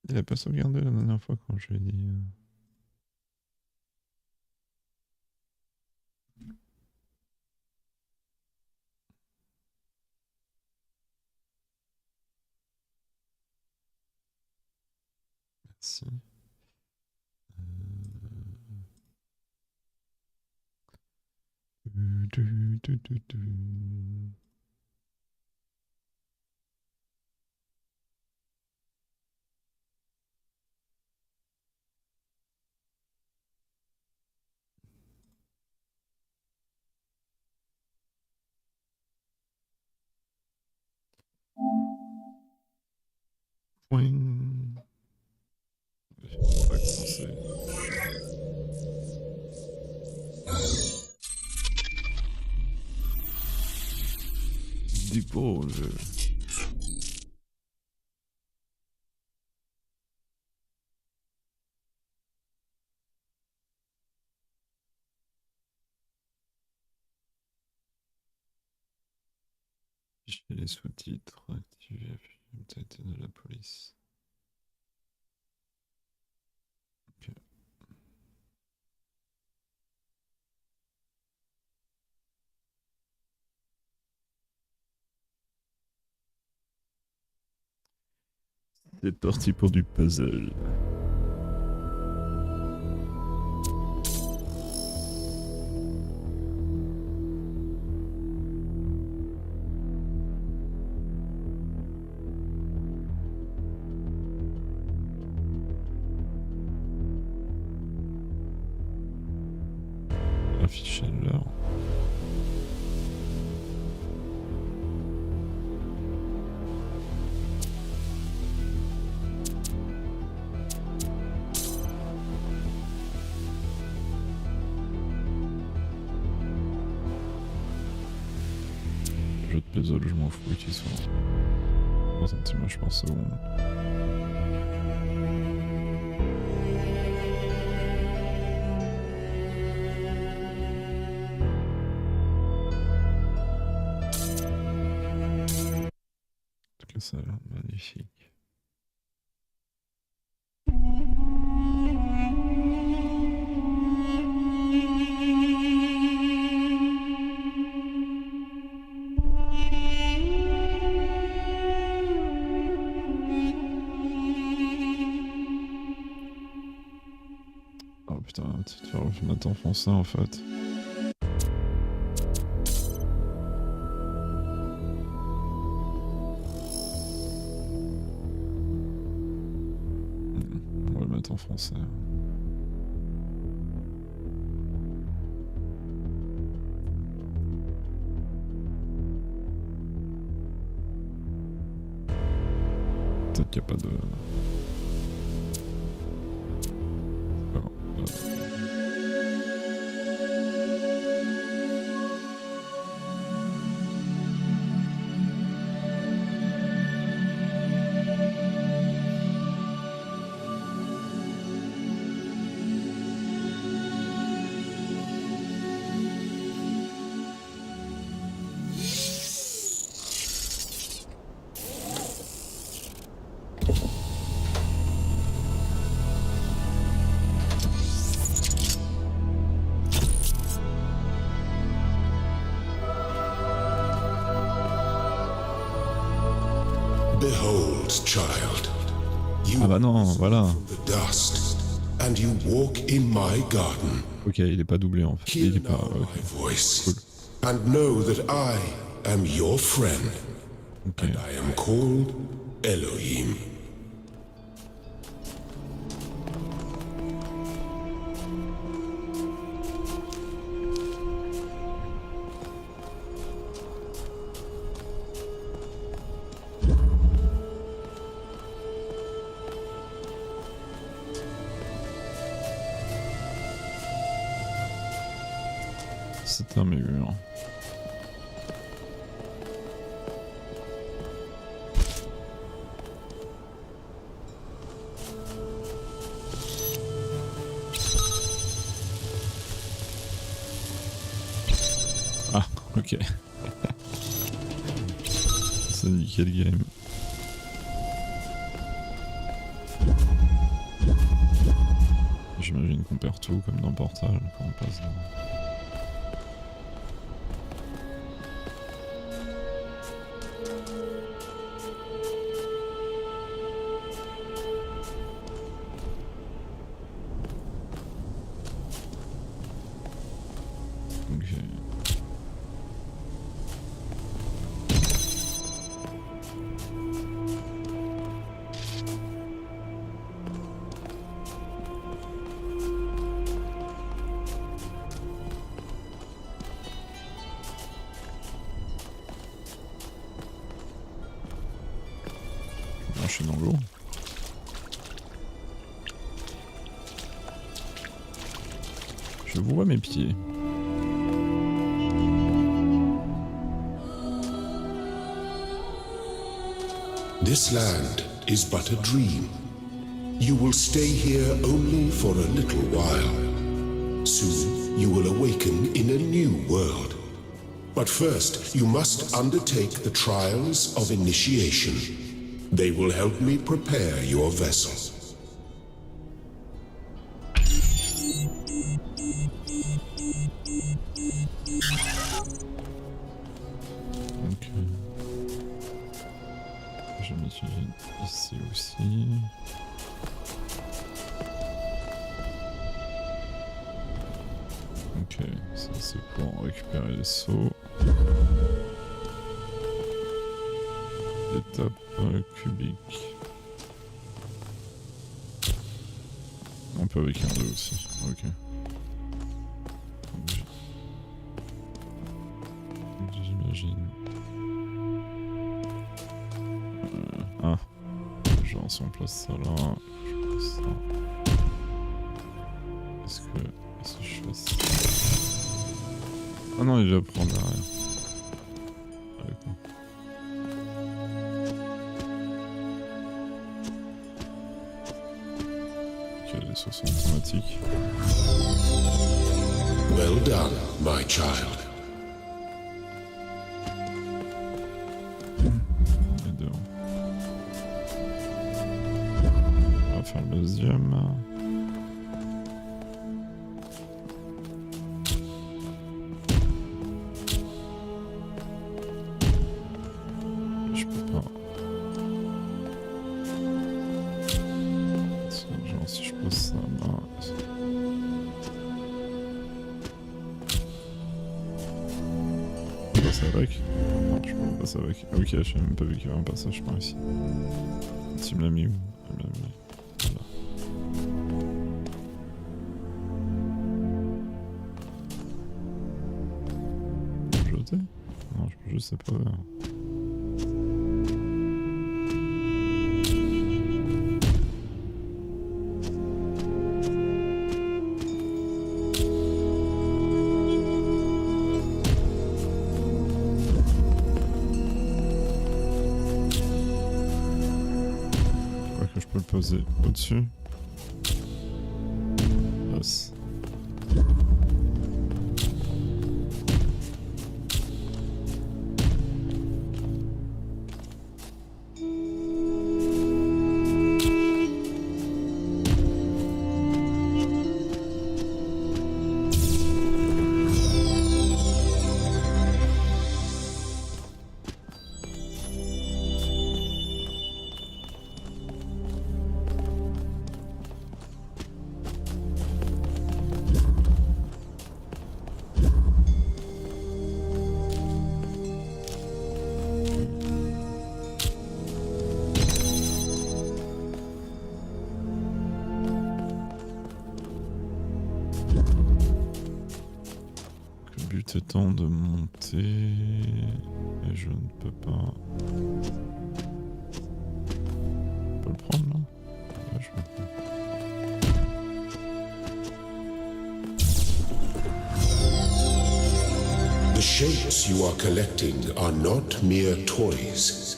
Il a pas sauvegardé la dernière fois quand je lui ai dit. Merci. Point. Faut pas commencer. Dépose. J'ai les sous-titres activés, peut-être de la police. Okay. C'est parti pour du puzzle. Afficher l'heure. Jeu de puzzle, je m'en fous qu'ils soient dans un petit match par seconde. Ça a l'air magnifique. Oh putain, tu vas remettre en ça en fait. En français. Peut-être qu'il n'y a pas de... C'est pas grave. Behold, child, you ah bah non, voilà. the dust, and you walk in my garden. Ok, il est pas doublé en fait. Il est pas. My voice, cool. And know that I am your friend, okay. And I am called Elohim. C'est un mur. Ah, ok. c'est nickel game. J'imagine qu'on perd tout comme dans Portal quand on passe dans... Je suis dans l'eau. Je vois mes pieds. This land is but a dream. You will stay here only for a little while. Soon you will awaken in a new world. But first, you must undertake the trials of initiation. They will help me prepare your vessel. Ok. Je vais m'utiliser ici aussi. Ok, ça c'est pour récupérer les sauts. Étape cubique. On peut avec un 2 aussi. Ok. J'imagine. Ah. Genre si on place ça là, je place ça. Est-ce que je fais ça? Ah non, il va prendre derrière. Les sauts sont automatiques. Well done, my child. Les deux. On va faire le deuxième. Je peux pas. Genre si je pose ça là. Je passe avec. Non, je peux pas passer avec. Ok, j'ai même pas vu qu'il y avait un passage par ici. Tu me l'as mis où? Elle me l'a mis. Voilà. Je peux jeter? Non, je peux juste pas ouvert. Je peux le poser au-dessus. Yes. Le but étant de monter et je ne peux pas. Je peux le prendre là? Ouais, je peux le prendre. The shapes you are collecting are not mere toys.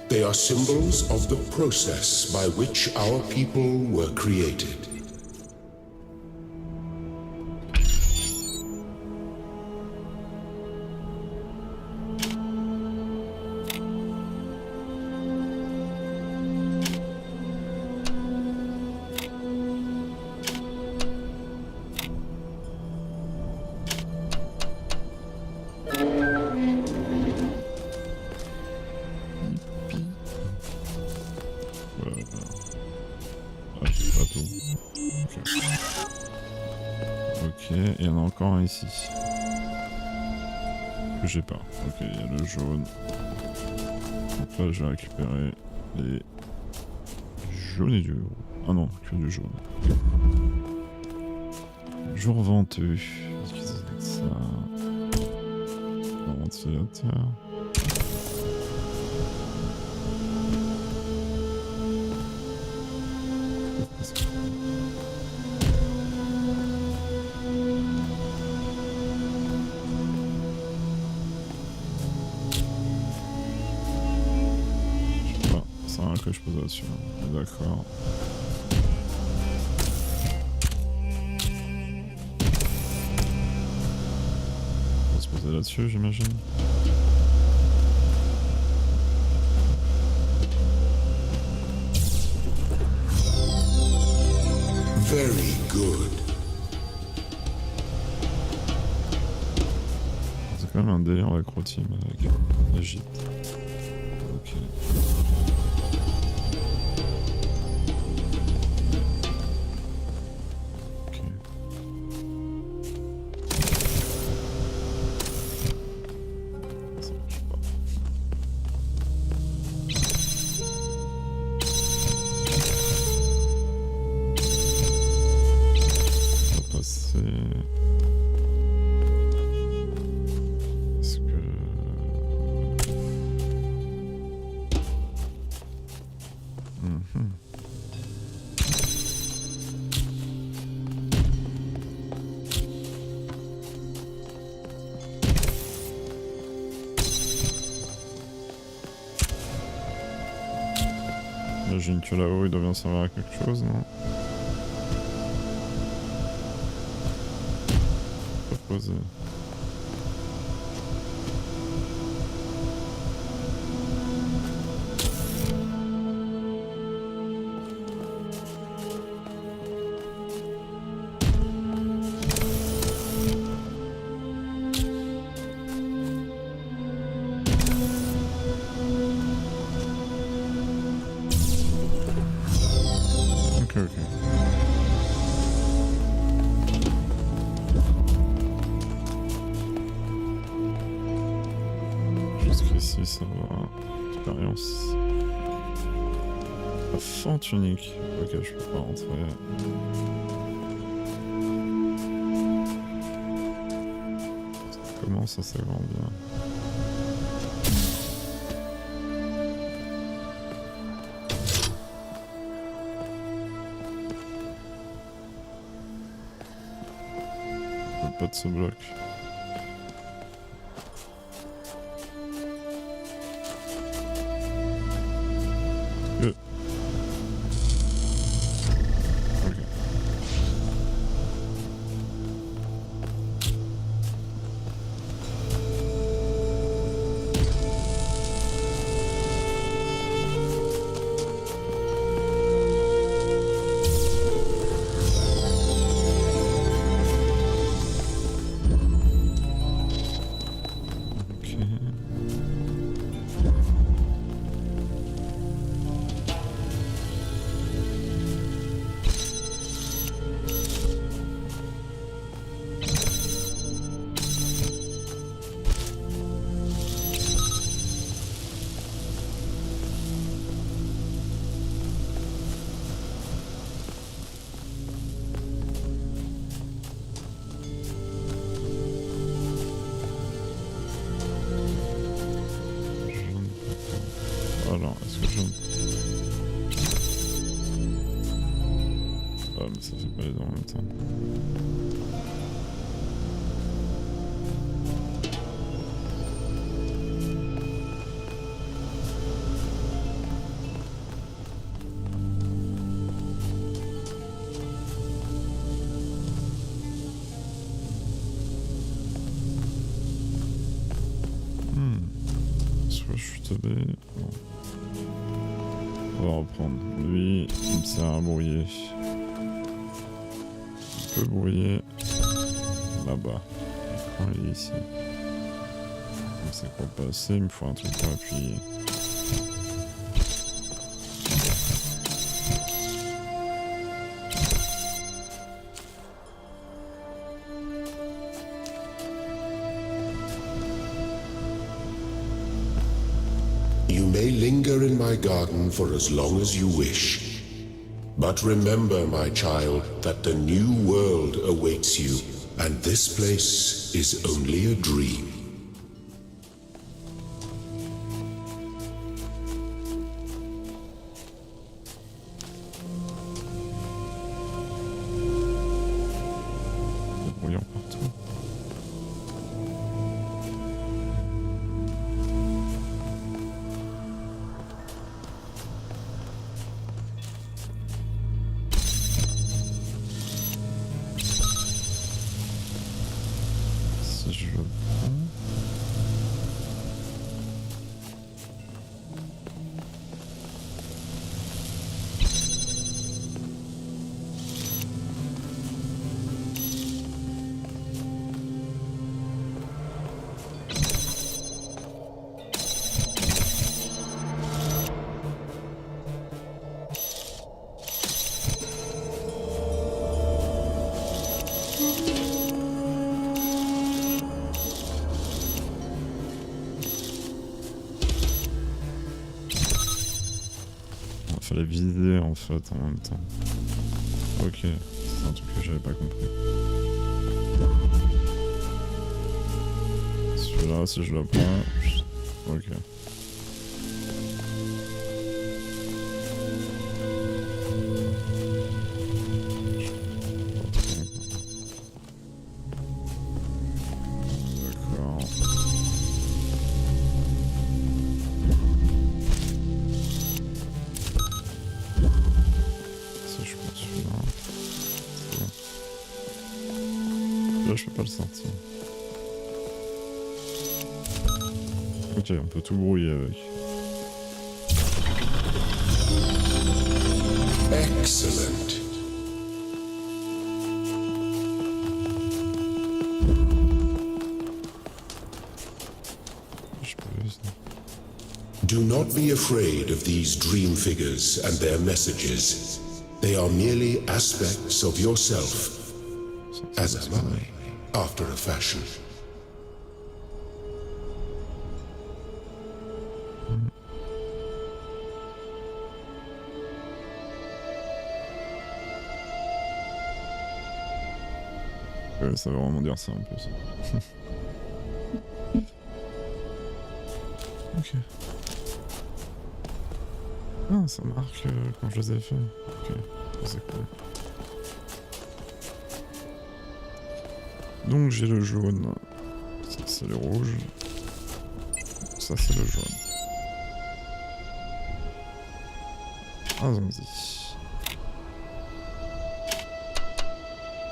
They are symbols of the process by which our people were created. il y en a encore un ici. Que j'ai pas. Ok, il y a le jaune. Donc là, je vais récupérer les jaunes et du rouge. Ah non, que du jaune. Jour venteux. Qu'est-ce que c'est que ça? Un ventilateur. C'est rien que je pose là-dessus. D'accord. On va se poser là-dessus, j'imagine. Very good. C'est quand même un délire avec Rotim, avec la gîte. Ok. J'imagine que là-haut il doit bien servir à quelque chose, non? Proposer. Jusqu'ici ça va. Expérience. La fente unique. Ok, je peux pas rentrer. Comment ça s'agrandit? Pas de ce bloc. Ok. Alors, est-ce que je... Ah, mais ça fait pas les deux en même temps. Soit je suis tombé... Non. On va reprendre. Lui, il me sert à brouiller. Je peux brouiller là-bas. Quand il est ici. Comme c'est pas passer, il me faut un truc pour appuyer. You may linger in my garden for as long as you wish. But remember, my child, that the new world awaits you, and this place is only a dream. Brouillard partout. Si je le prends... Fallait viser en fait en même temps. Ok, c'est un truc que j'avais pas compris. Celui-là, si je le prends... Ok. D'accord. Si je prends celui-là... c'est bon. Là, je peux pas le sortir. Ok, on peut tout brouiller avec. Excellent. Je peux juste... Do not be afraid of these dream figures and their messages. They are merely aspects of yourself, as am I, after a fashion. Ça veut vraiment dire ça un peu ça. Ok. Ah, ça marque quand je les ai fait. Ok, c'est cool. Donc j'ai le jaune. Ça c'est le rouge. Ça c'est le jaune. Allons-y.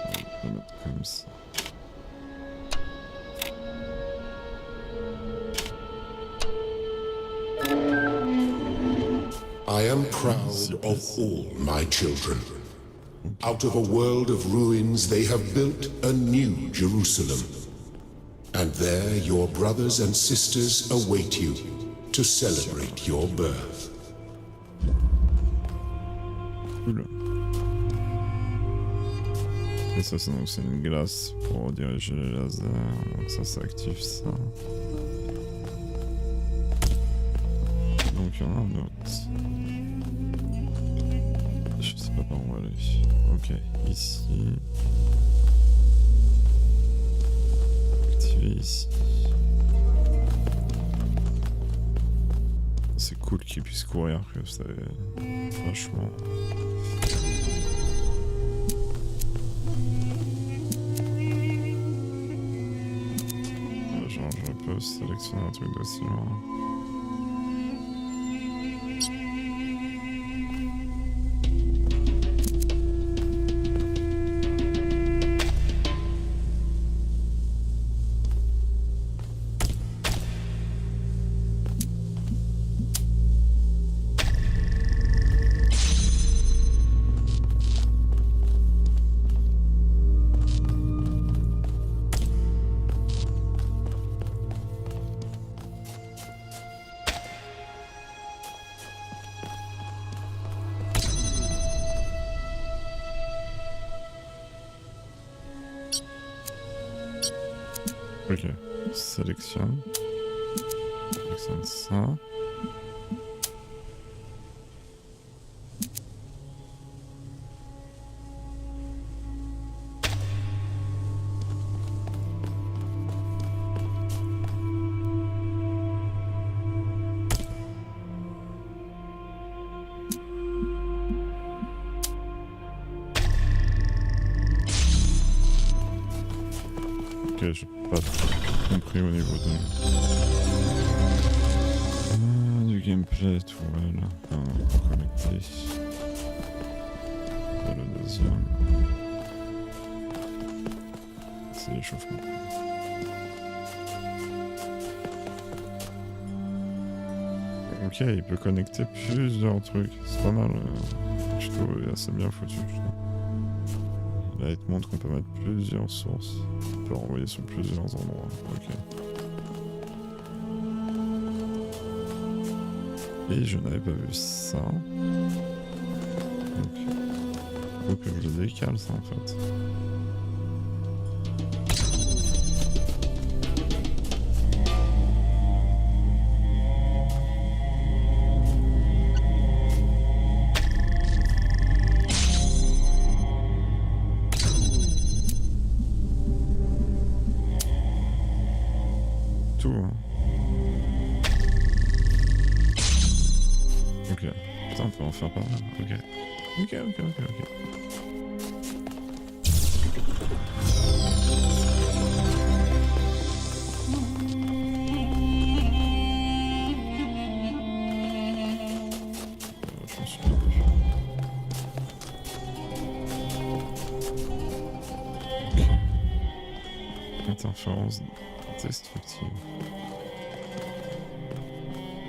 On va le mettre comme ça. I am proud of all my children. Out of a world of ruins, they have built a new Jerusalem. And there your brothers and sisters await you to celebrate your birth. Cool. Et ça c'est donc une glace pour diriger les lasers. Donc ça active ça. Donc il y en a un autre. Je sais pas par où aller. Ok, ici. Activer ici. C'est cool qu'il puisse courir, que c'est vachement. Genre, je peux sélectionner un truc d'aussi loin. Ok, sélectionne ça. pas trop compris au niveau du gameplay, tout voilà. Pour connecter. Et le deuxième. C'est l'échauffement. Ok, il peut connecter plusieurs trucs. C'est pas mal. Le tuto est assez bien foutu, je trouve. Là, il te montre qu'on peut mettre plusieurs sources. On peut renvoyer sur plusieurs endroits. Ok. Et je n'avais pas vu ça. Donc, faut que je le décale, ça, en fait. Tout, hein. Ok. Putain, on peut en faire pas mal. Ok. Ok. Je m'en suis pas vu. Ok. Interférence destructive.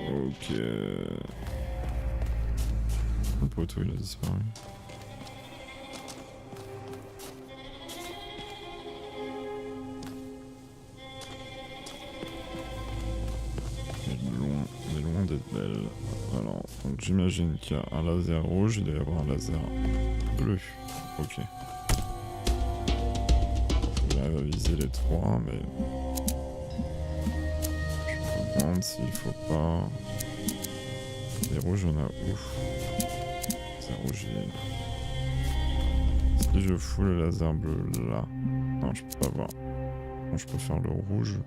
Ok. Le poteau il a disparu. Il est loin d'être belle. Alors, donc j'imagine qu'il y a un laser rouge, il doit y avoir un laser bleu. Ok. J'arrive à viser les trois, mais... Je me demande s'il faut pas... Les rouges, on a ouf. C'est rouge. Si je fous le laser bleu là. Non, je peux pas voir. Bon, je peux faire le rouge.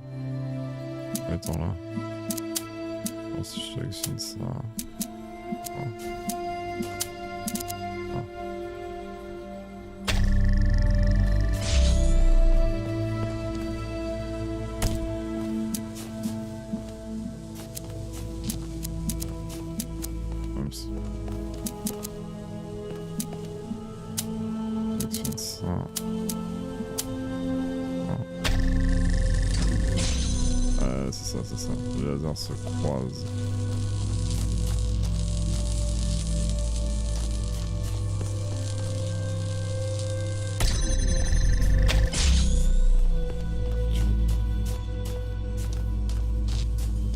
Étant là. Bon, si je sélectionne ça. Ah. Ah. Oups. Sélectionne ça. C'est ça. Les lasers se croisent.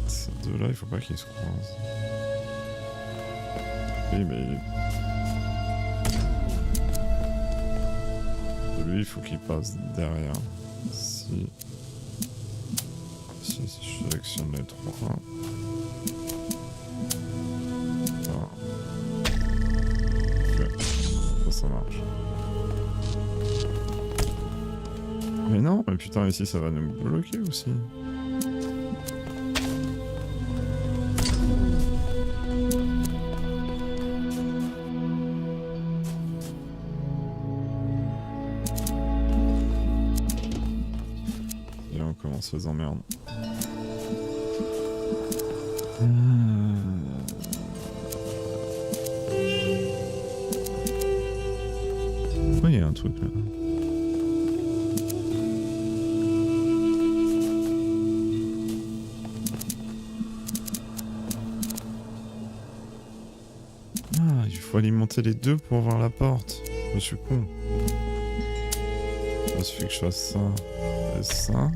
Ces deux-là, il faut pas qu'ils se croisent. Oui, mais... Lui, il faut qu'il passe derrière. Si je sélectionne les trois. Ah. Ok. Ça marche. Mais non, mais putain, ici ça va nous bloquer aussi. Et là on commence les emmerdes. Il y a un truc là. Ah, il faut alimenter les deux pour voir la porte. Je suis con. Il suffit que je fasse ça et ça.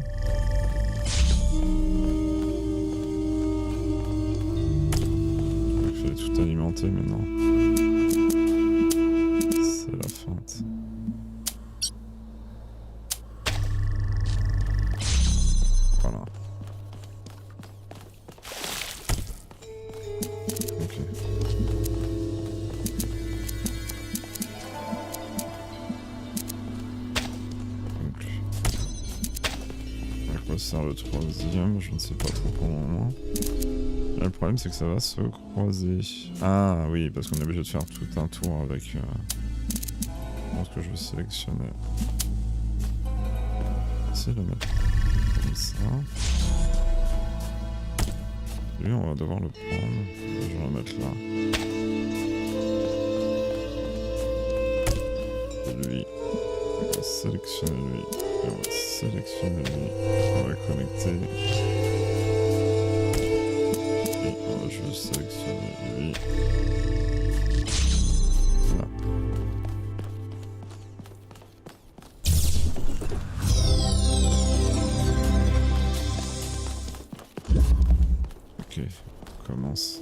Il fallait tout alimenter maintenant. C'est la feinte. Voilà. Ok. Donc, à quoi sert le troisième? Je ne sais pas trop pour le moment. Là, le problème, c'est que ça va se croiser. Ah oui, parce qu'on est obligé de faire tout un tour avec... Je pense que je vais sélectionner. C'est le mettre. Comme ça. Lui, on va devoir le prendre. Je vais le mettre là. Et lui, on va sélectionner lui. Et on va sélectionner lui. On va connecter. Et on va juste sélectionner lui. Là. Ok, on commence.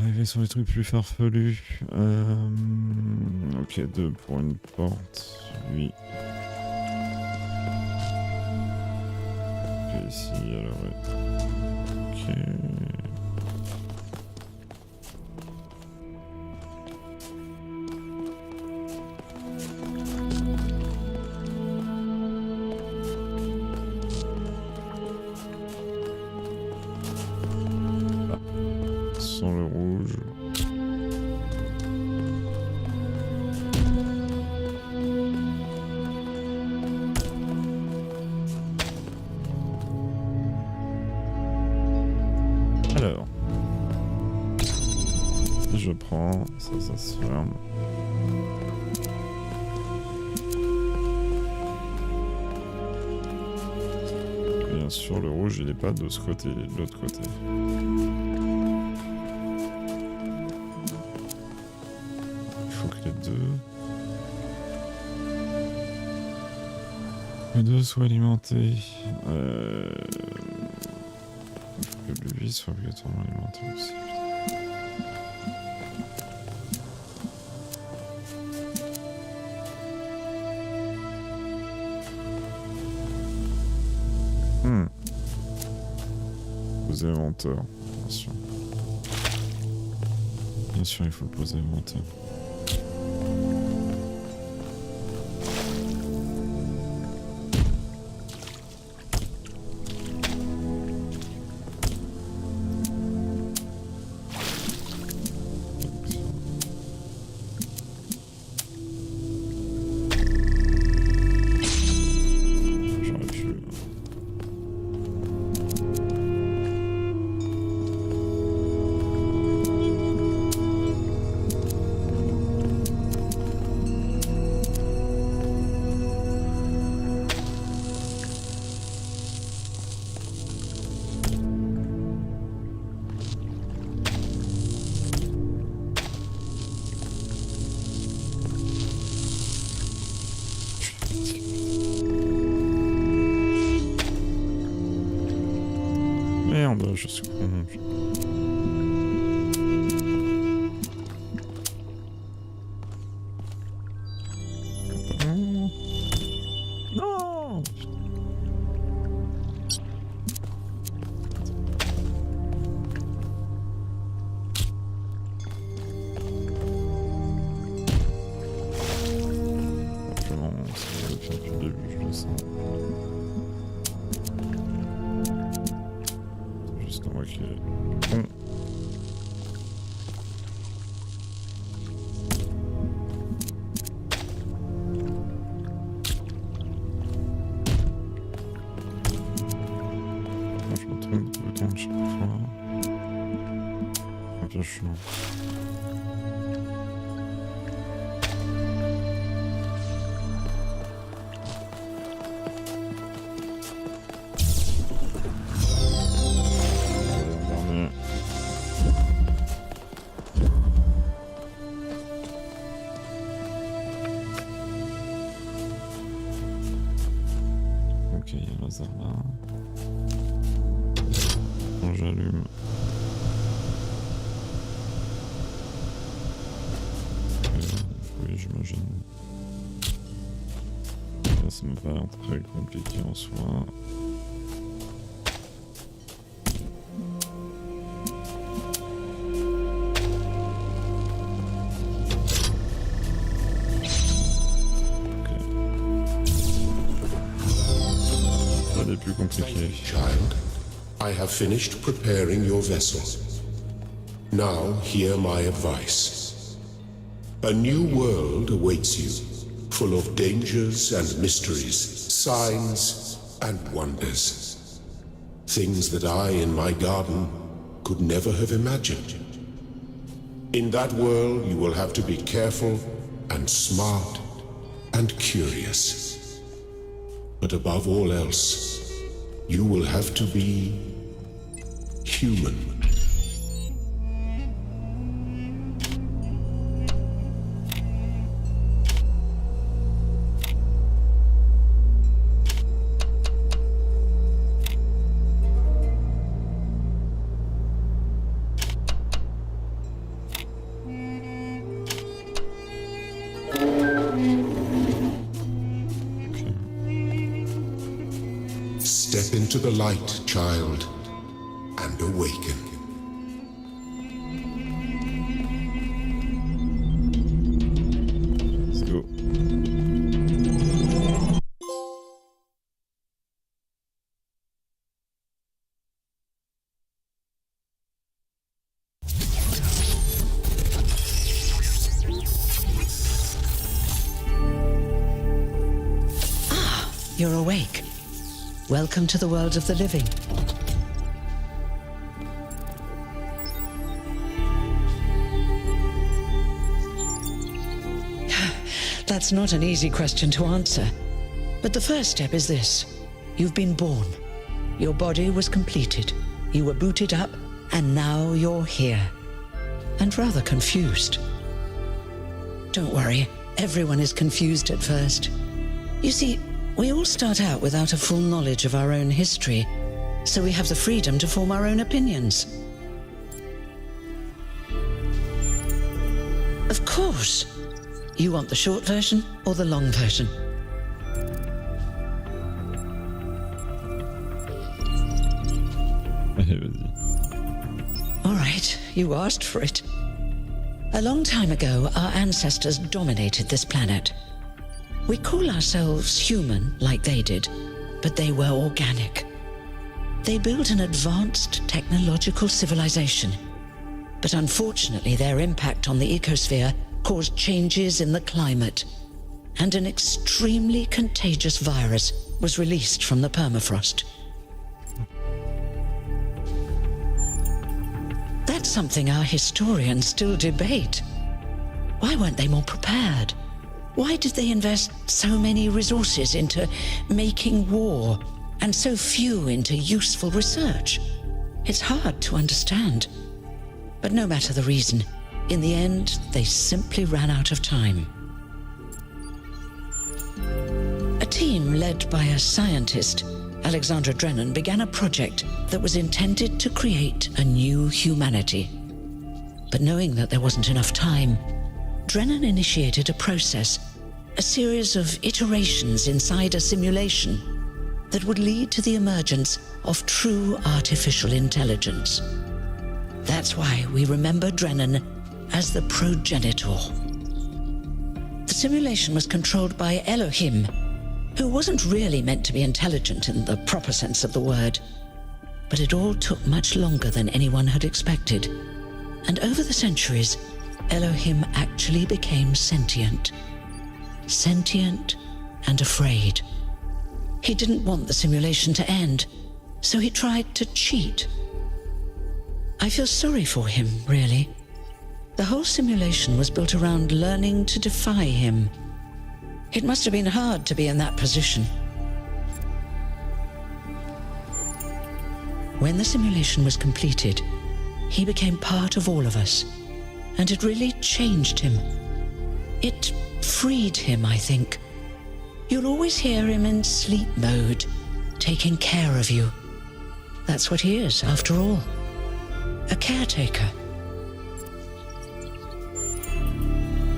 Arriver sur les trucs plus farfelus. Ok, 2 pour une porte. Lui. Ok, ici, alors ouais. Ok. Sans le rouge. Alors, si je prends, ça se ferme. Bien sûr, le rouge, il est pas de ce côté, il est de l'autre côté. Les deux soient alimentés. Il faut que lui soit obligatoirement alimenté aussi. Poser inventeur, bien sûr. Bien sûr, il faut le poser inventeur. Merde, je suis con. Non. Simplement, ça va faire depuis le début, je le sens. On voit qu'il est bon. Je me trompe de bouton chaque fois. C'est bien chiant. Ok, il y a un laser là. Quand j'allume. Oui, j'imagine. Là, ça me paraît très compliqué en soi. Plus compliqué. Child, I have finished preparing your vessel. Now hear my advice. A new world awaits you, full of dangers and mysteries, signs and wonders. Things that I in my garden could never have imagined. In that world, you will have to be careful and smart and curious. But above all else, you will have to be human. Step into the light, child, and awaken. Let's go. You're awake. Welcome to the world of the living. That's not an easy question to answer. But the first step is this. You've been born. Your body was completed. You were booted up, and now you're here. And rather confused. Don't worry, everyone is confused at first. You see, we all start out without a full knowledge of our own history, so we have the freedom to form our own opinions. Of course. You want the short version or the long version? All right, you asked for it. A long time ago, our ancestors dominated this planet. We call ourselves human, like they did, but they were organic. They built an advanced technological civilization. But unfortunately, their impact on the ecosphere caused changes in the climate, and an extremely contagious virus was released from the permafrost. That's something our historians still debate. Why weren't they more prepared? Why did they invest so many resources into making war and so few into useful research? It's hard to understand. But no matter the reason, in the end, they simply ran out of time. A team led by a scientist, Alexandra Drennan, began a project that was intended to create a new humanity. But knowing that there wasn't enough time, Drennan initiated a process, a series of iterations inside a simulation that would lead to the emergence of true artificial intelligence. That's why we remember Drennan as the progenitor. The simulation was controlled by Elohim, who wasn't really meant to be intelligent in the proper sense of the word. But it all took much longer than anyone had expected. And over the centuries, Elohim actually became sentient. Sentient and afraid. He didn't want the simulation to end, so he tried to cheat. I feel sorry for him, really. The whole simulation was built around learning to defy him. It must have been hard to be in that position. When the simulation was completed, he became part of all of us, and it really changed him. It freed him, I think. You'll always hear him in sleep mode, taking care of you. That's what he is, after all. A caretaker.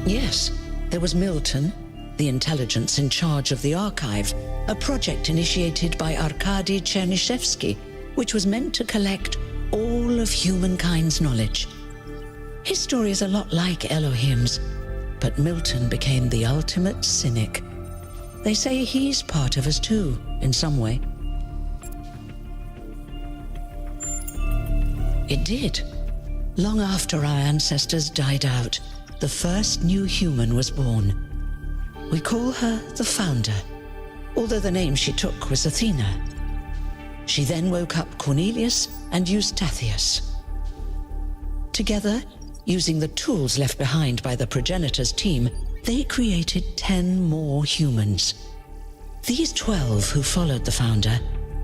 Yes, there was Milton, the intelligence in charge of the archive, a project initiated by Arkady Chernyshevsky, which was meant to collect all of humankind's knowledge. His story is a lot like Elohim's, but Milton became the ultimate cynic. They say he's part of us too, in some way. It did. Long after our ancestors died out, the first new human was born. We call her the Founder, although the name she took was Athena. She then woke up Cornelius and Eustathius. Together, using the tools left behind by the progenitors team, they created 10 more humans. These 12 who followed the Founder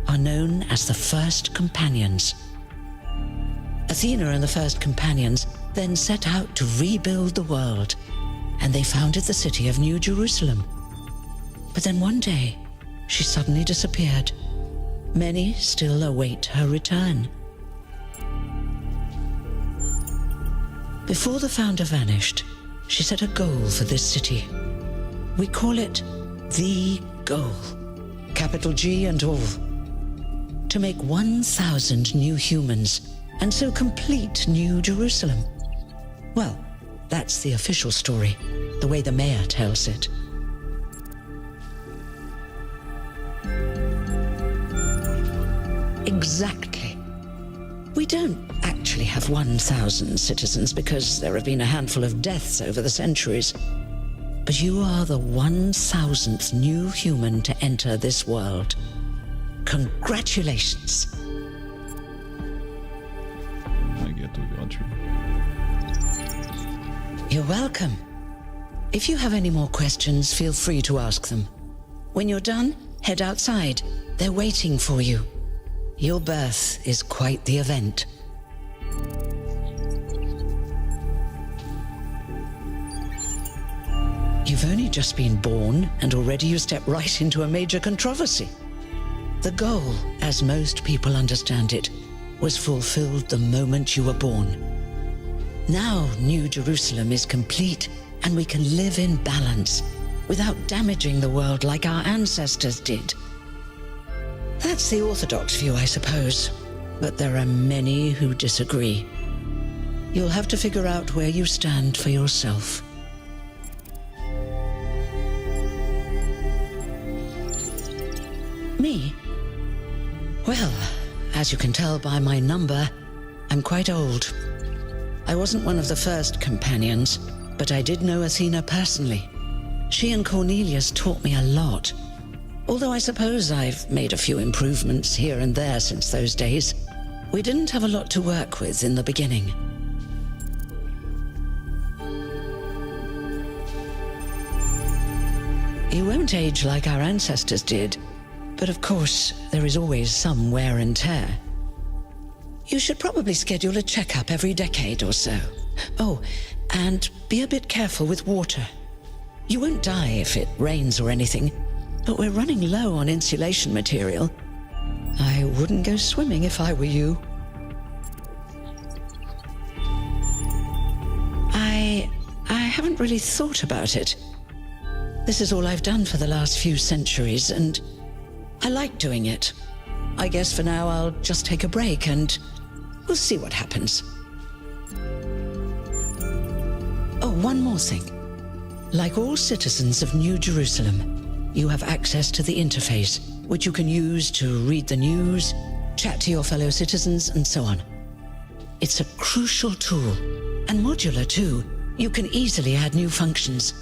are known as the First Companions. Athena and the First Companions then set out to rebuild the world, and they founded the city of New Jerusalem. But then one day, she suddenly disappeared. Many still await her return. Before the Founder vanished, she set a goal for this city. We call it the goal, capital G and all. To make 1,000 new humans, and so complete New Jerusalem. Well, that's the official story, the way the mayor tells it. Exactly. We don't actually have 1,000 citizens because there have been a handful of deaths over the centuries. But you are the 1,000th new human to enter this world. Congratulations. Un gâteau gratuit. You're welcome. If you have any more questions, feel free to ask them. When you're done, head outside. They're waiting for you. Your birth is quite the event. You've only just been born, and already you step right into a major controversy. The goal, as most people understand it, was fulfilled the moment you were born. Now New Jerusalem is complete, and we can live in balance, without damaging the world like our ancestors did. That's the orthodox view, I suppose, but there are many who disagree. You'll have to figure out where you stand for yourself. Me? Well, as you can tell by my number, I'm quite old. I wasn't one of the first companions, but I did know Athena personally. She and Cornelius taught me a lot. Although I suppose I've made a few improvements here and there since those days. We didn't have a lot to work with in the beginning. You won't age like our ancestors did, but of course, there is always some wear and tear. You should probably schedule a checkup every decade or so. Oh, and be a bit careful with water. You won't die if it rains or anything, but we're running low on insulation material. I wouldn't go swimming if I were you. I haven't really thought about it. This is all I've done for the last few centuries, and I like doing it. I guess for now I'll just take a break and we'll see what happens. Oh, one more thing. Like all citizens of New Jerusalem, you have access to the interface, which you can use to read the news, chat to your fellow citizens, and so on. It's a crucial tool, and modular too. You can easily add new functions.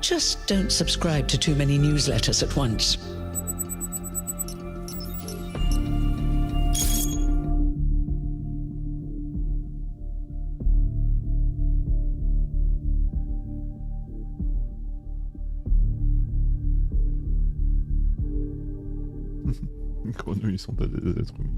Just don't subscribe to too many newsletters at once. Les grenouilles sont pas des êtres humains.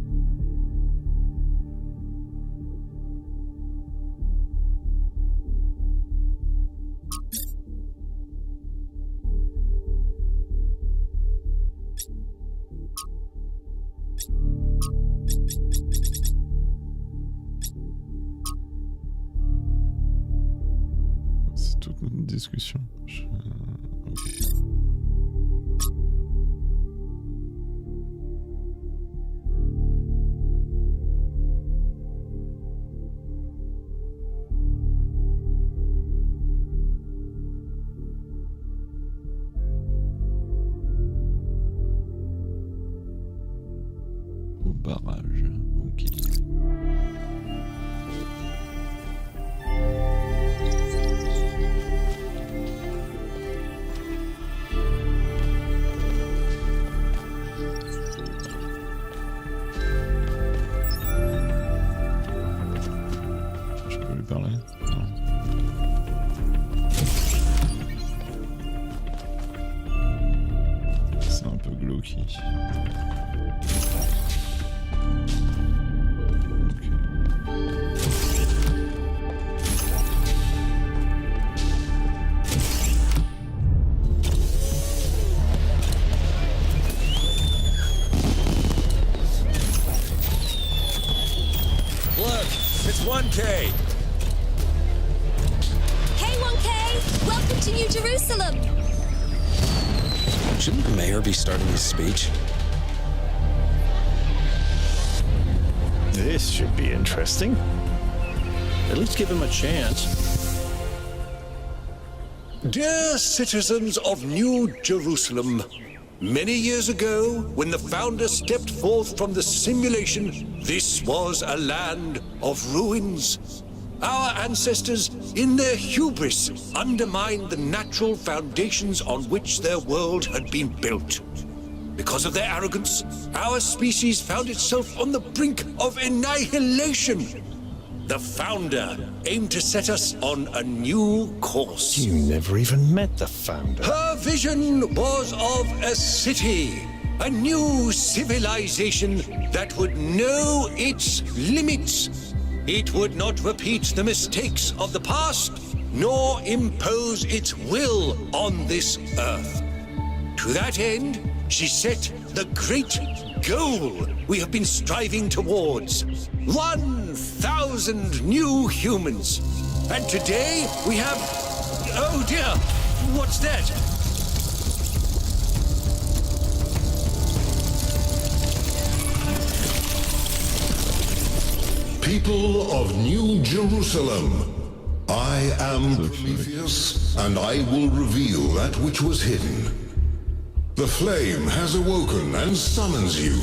C'est toute une discussion. Ok. Au barrage, ok. par là. Non. C'est un peu glauque. It's 1K! Hey, 1K! Welcome to New Jerusalem! Shouldn't the mayor be starting his speech? This should be interesting. At least give him a chance. Dear citizens of New Jerusalem, many years ago, when the founder stepped forth from the simulation, this was a land of ruins. Our ancestors, in their hubris, undermined the natural foundations on which their world had been built. Because of their arrogance, our species found itself on the brink of annihilation. The founder aimed to set us on a new course. You never even met the founder. Her vision was of a city, a new civilization that would know its limits. It would not repeat the mistakes of the past, nor impose its will on this earth. To that end, she set the great goal we have been striving towards. 1,000 new humans. And today we have... Oh dear, what's that? People of New Jerusalem, I am Prometheus, and I will reveal that which was hidden. The flame has awoken and summons you.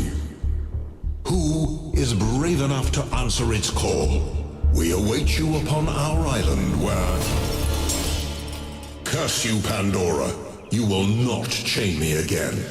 Who is brave enough to answer its call? We await you upon our island where... Curse you, Pandora. You will not chain me again.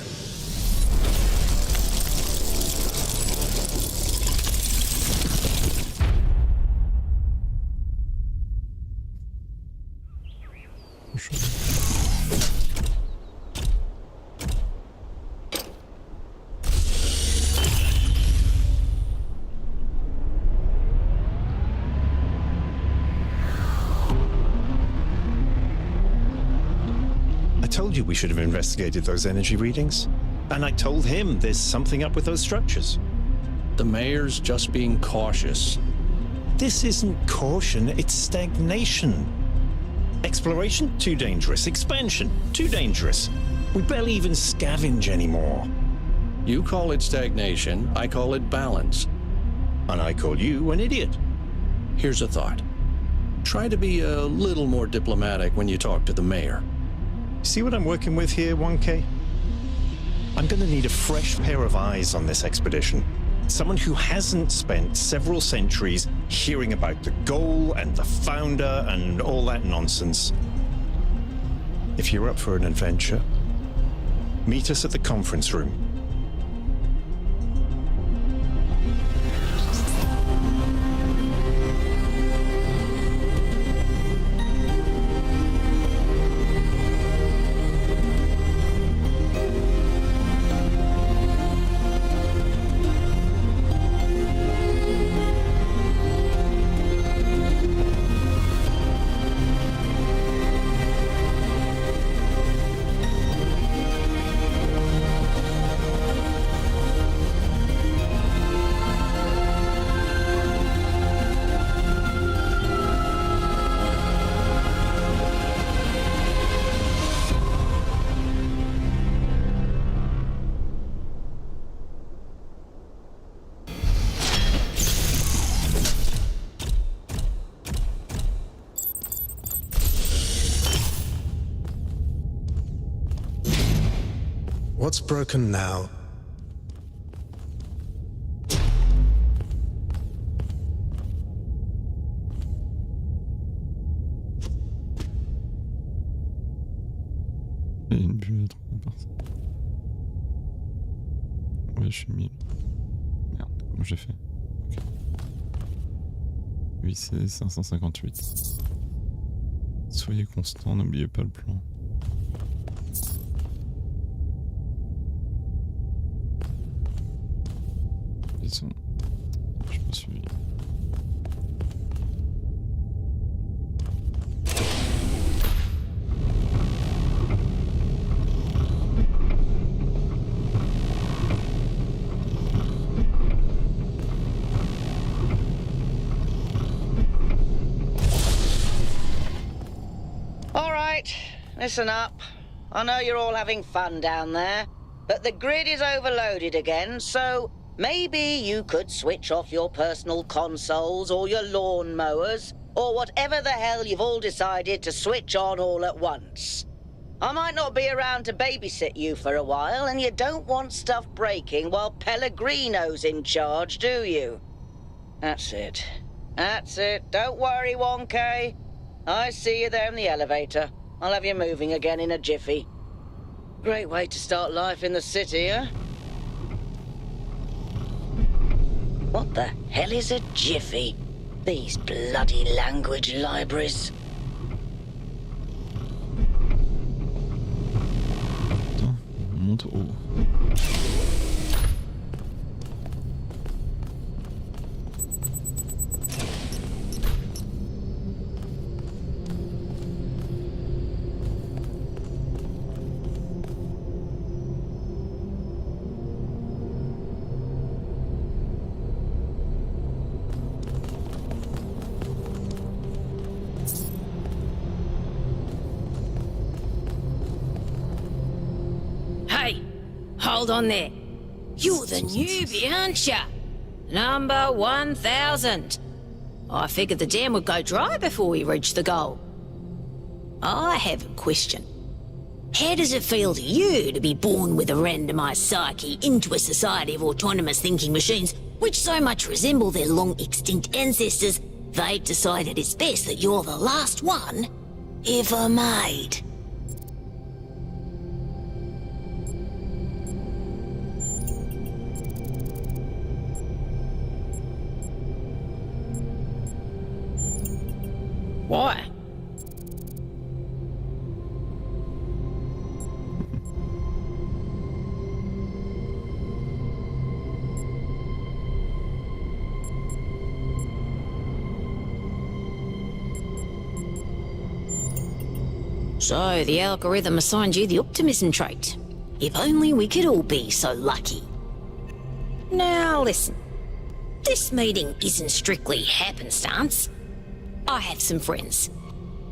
I told you we should have investigated those energy readings. And I told him there's something up with those structures. The mayor's just being cautious. This isn't caution, it's stagnation. Exploration? Too dangerous. Expansion? Too dangerous. We barely even scavenge anymore. You call it stagnation, I call it balance. And I call you an idiot. Here's a thought. Try to be a little more diplomatic when you talk to the mayor. See what I'm working with here, 1K? I'm gonna need a fresh pair of eyes on this expedition. Someone who hasn't spent several centuries hearing about the goal and the founder and all that nonsense. If you're up for an adventure, meet us at the conference room. What's broken now? Il y a une bulle à 3 personnes. Ouais, je suis mis. Merde, comment j'ai fait? Ok. Oui, c'est 558. Soyez constant, n'oubliez pas le plan. Ils sont... Je me suis... All right, listen up. I know you're all having fun down there, but the grid is overloaded again, so maybe you could switch off your personal consoles or your lawn mowers, or whatever the hell you've all decided to switch on all at once. I might not be around to babysit you for a while, and you don't want stuff breaking while Pellegrino's in charge, do you? That's it. That's it. Don't worry, 1K. I see you there in the elevator. I'll have you moving again in a jiffy. Great way to start life in the city, huh? What the hell is a jiffy? These bloody language libraries. Putain, on monte haut. Hey, hold on there. You're the newbie, aren't ya? Number 1000. I figured the dam would go dry before we reach the goal. I have a question. How does it feel to you to be born with a randomized psyche into a society of autonomous thinking machines which so much resemble their long-extinct ancestors, they've decided it's best that you're the last one ever made? Why? So, the algorithm assigned you the optimism trait. If only we could all be so lucky. Now listen, this meeting isn't strictly happenstance. I have some friends.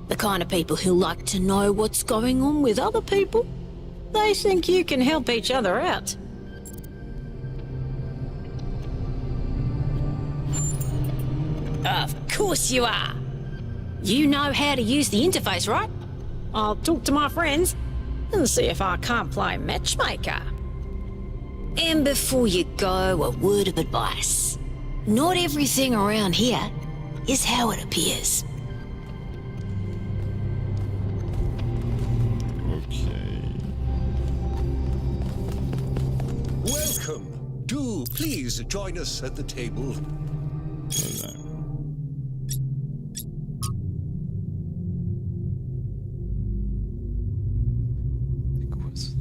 The kind of people who like to know what's going on with other people. They think you can help each other out. Of course you are. You know how to use the interface, right? I'll talk to my friends and see if I can't play matchmaker. And before you go, a word of advice. Not everything around here is how it appears. Okay. Welcome. Do please join us at the table. Voilà. C'est quoi ça?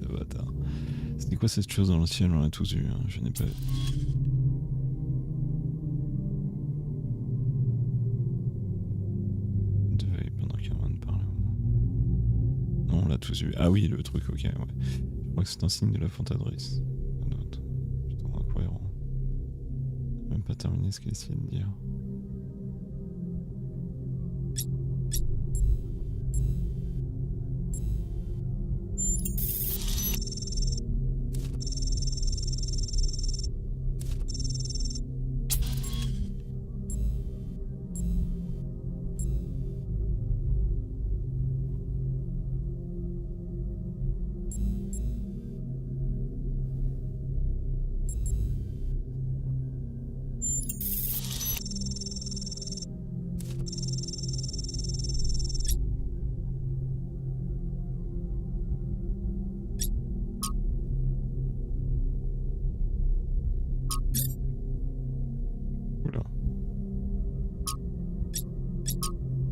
Les bâtards. C'était quoi cette chose dans le ciel? On l'a tous vu, hein. Je n'ai pas vu. On l'a tous vu. Ah oui, le truc, ok, ouais. Je crois que c'est un signe de la Fontadrice. Pas d'autre. Putain, incohérent. J'ai même pas terminé ce qu'il essayait de dire.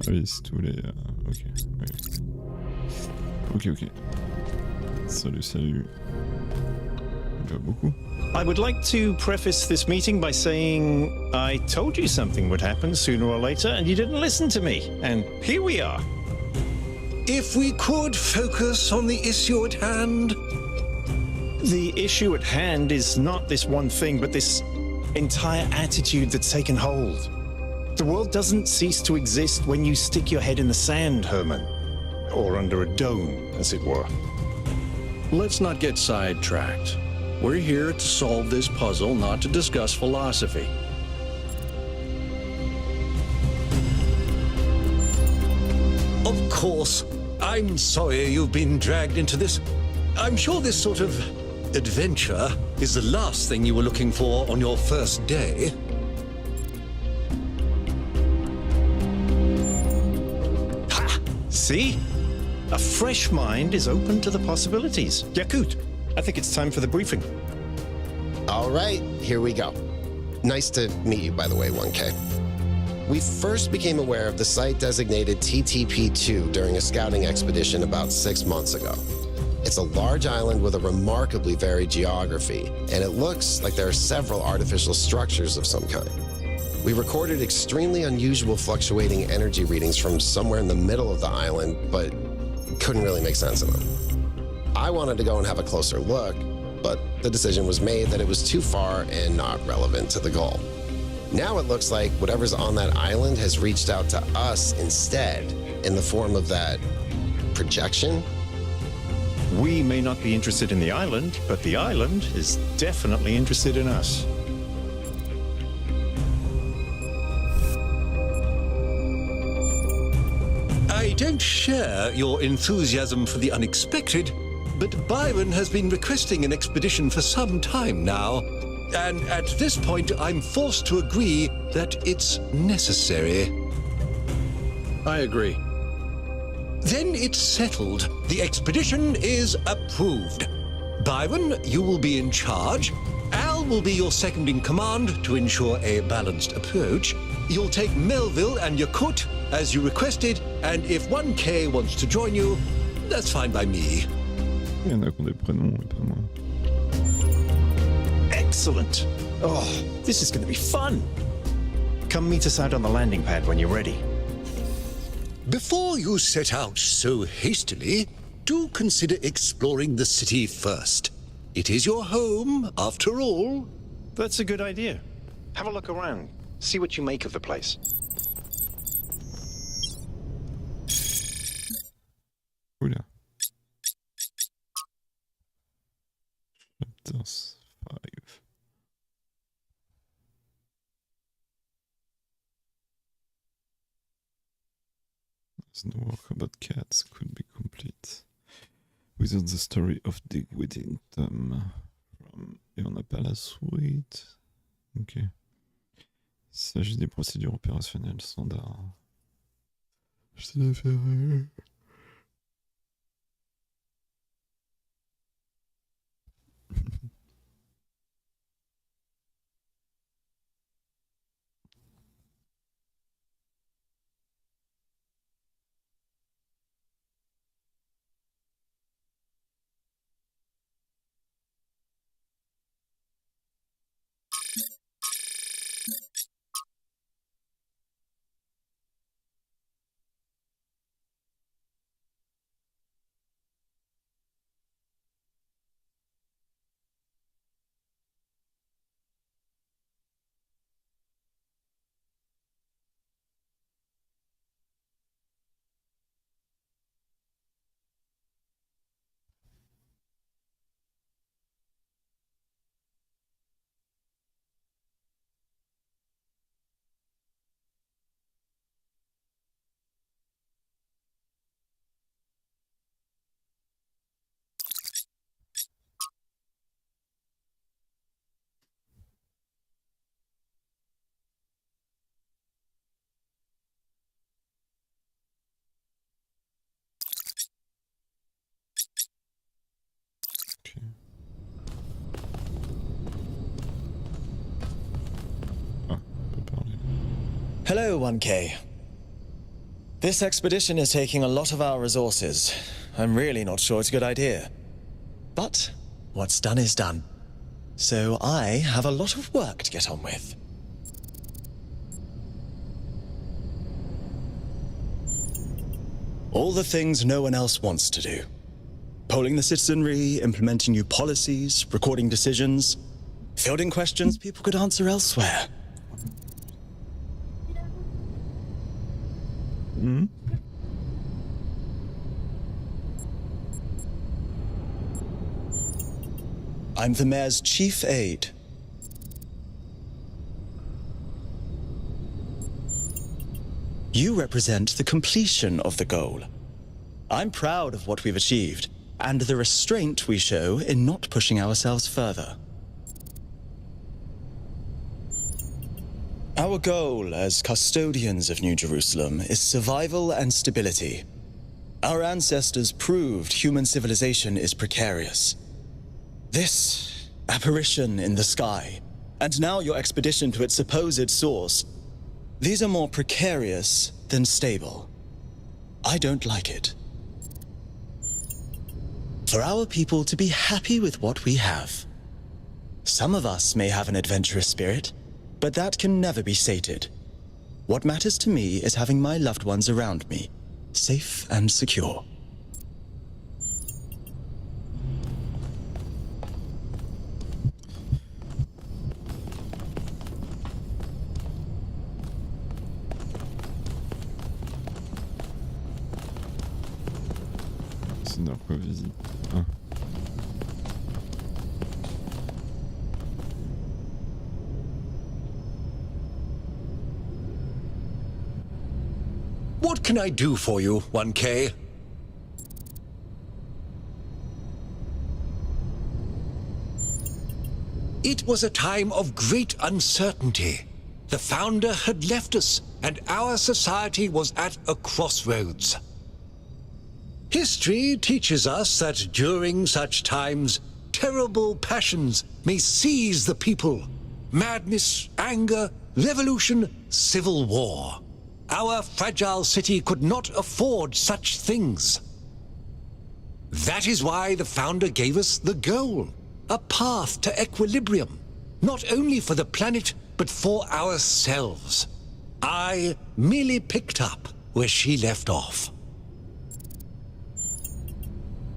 oui, c'est tous les... ok. Oui. Ok. Salut. Il y a beaucoup. I would like to preface this meeting by saying I told you something would happen sooner or later and you didn't listen to me. And here we are. If we could focus on the issue at hand. The issue at hand is not this one thing, but this entire attitude that's taken hold. The world doesn't cease to exist when you stick your head in the sand, Herman. Or under a dome, as it were. Let's not get sidetracked. We're here to solve this puzzle, not to discuss philosophy. Of course, I'm sorry you've been dragged into this. I'm sure this sort of adventure is the last thing you were looking for on your first day. Ha! See? A fresh mind is open to the possibilities. Yakut, I think it's time for the briefing. All right, here we go. Nice to meet you, by the way, 1K. We first became aware of the site designated TTP-2 during a scouting expedition about 6 months ago. It's a large island with a remarkably varied geography, and it looks like there are several artificial structures of some kind. We recorded extremely unusual fluctuating energy readings from somewhere in the middle of the island, but couldn't really make sense of them. I wanted to go and have a closer look, but the decision was made that it was too far and not relevant to the goal. Now it looks like whatever's on that island has reached out to us instead in the form of that projection. We may not be interested in the island, but the island is definitely interested in us. I don't share your enthusiasm for the unexpected, but Byron has been requesting an expedition for some time now, and at this point I'm forced to agree that it's necessary. I agree. Then it's settled. The expedition is approved. Byron, you will be in charge. Al will be your second in command to ensure a balanced approach. You'll take Melville and Yakut as you requested, and if 1K wants to join you, that's fine by me. Il y en a qui ont des prénoms et pas moi. Excellent. Oh, this is going to be fun. Come meet us out on the landing pad when you're ready. Before you set out so hastily, do consider exploring the city first. It is your home, after all. That's a good idea. Have a look around. See what you make of the place. Oula. Chapters 5. There's no work about cats could be complete without the story of Dick Whittington from et on n'a pas la suite. Ok. Il s'agit des procédures opérationnelles standards. Je te la ferai. Hello, 1K. This expedition is taking a lot of our resources. I'm really not sure it's a good idea. But what's done is done. So I have a lot of work to get on with. All the things no one else wants to do. Polling the citizenry, implementing new policies, recording decisions, fielding questions people could answer elsewhere. Hmm? I'm the mayor's chief aide. You represent the completion of the goal. I'm proud of what we've achieved, and the restraint we show in not pushing ourselves further. Our goal as custodians of New Jerusalem is survival and stability. Our ancestors proved human civilization is precarious. This apparition in the sky, and now your expedition to its supposed source, these are more precarious than stable. I don't like it. For our people to be happy with what we have. Some of us may have an adventurous spirit, but that can never be sated. What matters to me is having my loved ones around me, safe and secure. C'est narco-visible. Ah. What can I do for you, 1K? It was a time of great uncertainty. The founder had left us, and our society was at a crossroads. History teaches us that during such times, terrible passions may seize the people. Madness, anger, revolution, civil war. Our fragile city could not afford such things. That is why the founder gave us the goal, a path to equilibrium, not only for the planet, but for ourselves. I merely picked up where she left off.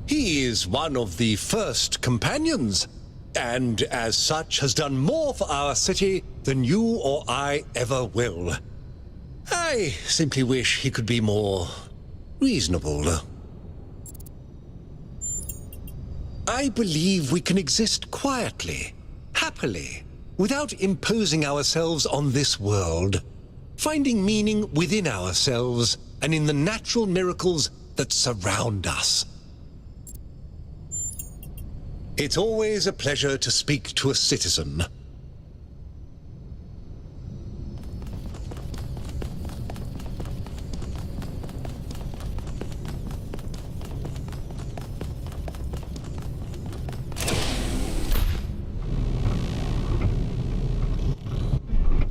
He is one of the first companions, and as such has done more for our city than you or I ever will. I simply wish he could be more reasonable. I believe we can exist quietly, happily, without imposing ourselves on this world, finding meaning within ourselves and in the natural miracles that surround us. It's always a pleasure to speak to a citizen.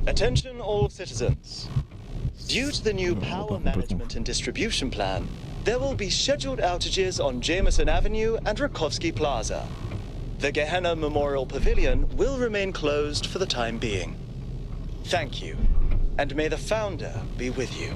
Attention all citizens. Due to the new power management and distribution plan, there will be scheduled outages on Jameson Avenue and Rakovsky Plaza. The Gehenna Memorial Pavilion will remain closed for the time being. Thank you, and may the founder be with you.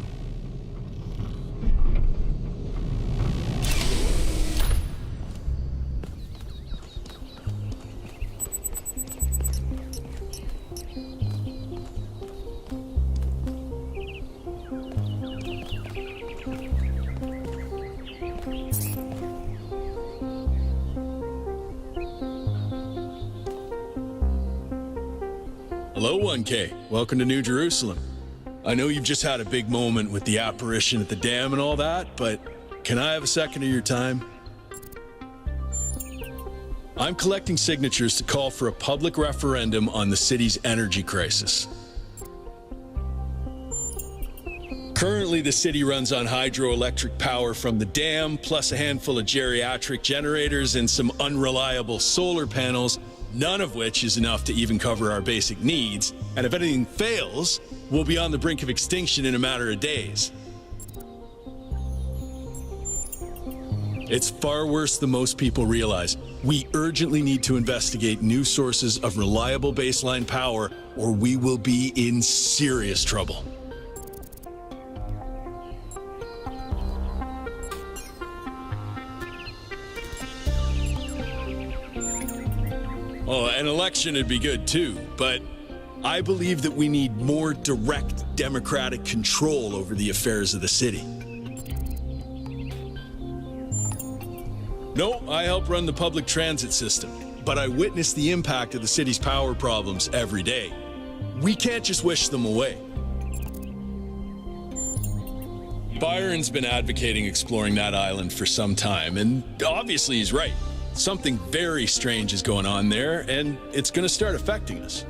Hello, 1K. Welcome to New Jerusalem. I know you've just had a big moment with the apparition at the dam and all that, but can I have a second of your time? I'm collecting signatures to call for a public referendum on the city's energy crisis. Currently, the city runs on hydroelectric power from the dam, plus a handful of geriatric generators and some unreliable solar panels, none of which is enough to even cover our basic needs. And if anything fails, we'll be on the brink of extinction in a matter of days. It's far worse than most people realize. We urgently need to investigate new sources of reliable baseline power, or we will be in serious trouble. Oh, an election would be good too, but I believe that we need more direct democratic control over the affairs of the city. No, I help run the public transit system, but I witness the impact of the city's power problems every day. We can't just wish them away. Byron's been advocating exploring that island for some time, and obviously he's right. Something very strange is going on there, and it's going to start affecting us.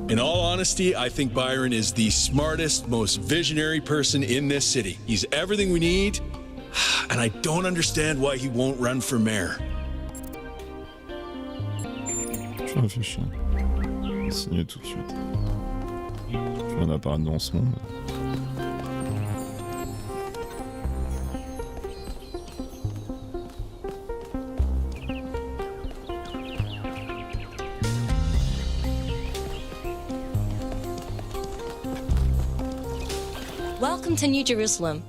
In all honesty, I think Byron is the smartest, most visionary person in this city. He's everything we need, and I don't understand why he won't run for mayor. Je réfléchis. Je vais signer tout de suite. Je viens d'apparaître dans ce monde. Welcome to New Jerusalem.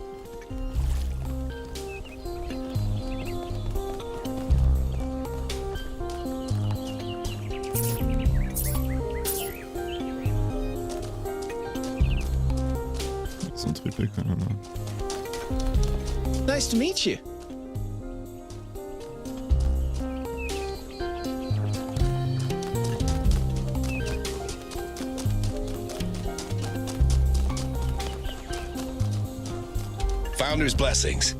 Ils sont trippés quand même. Nice to meet you. Founder's blessings.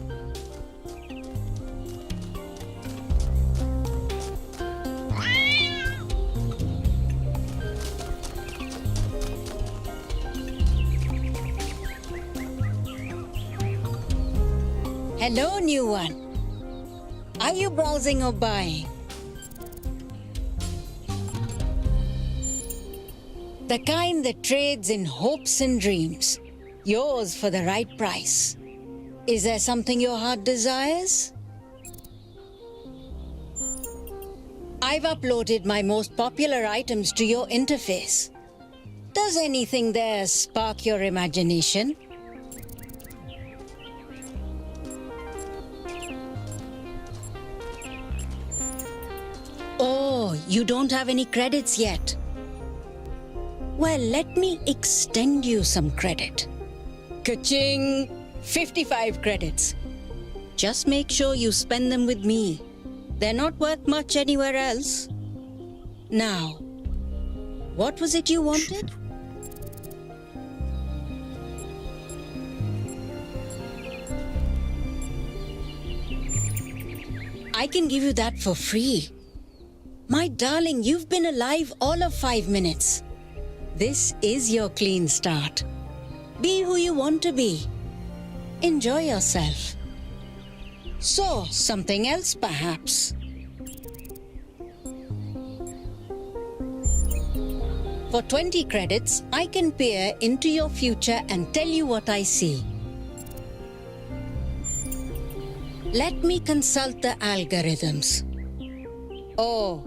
Hello, new one. Are you browsing or buying? The kind that trades in hopes and dreams. Yours for the right price. Is there something your heart desires? I've uploaded my most popular items to your interface. Does anything there spark your imagination? Oh, you don't have any credits yet. Well, let me extend you some credit. Ka-ching! 55 credits. Just make sure you spend them with me. They're not worth much anywhere else. Now, what was it you wanted? I can give you that for free. My darling, you've been alive all of 5 minutes. This is your clean start. Be who you want to be. Enjoy yourself. So, something else perhaps. For 20 credits, I can peer into your future and tell you what I see. Let me consult the algorithms. Oh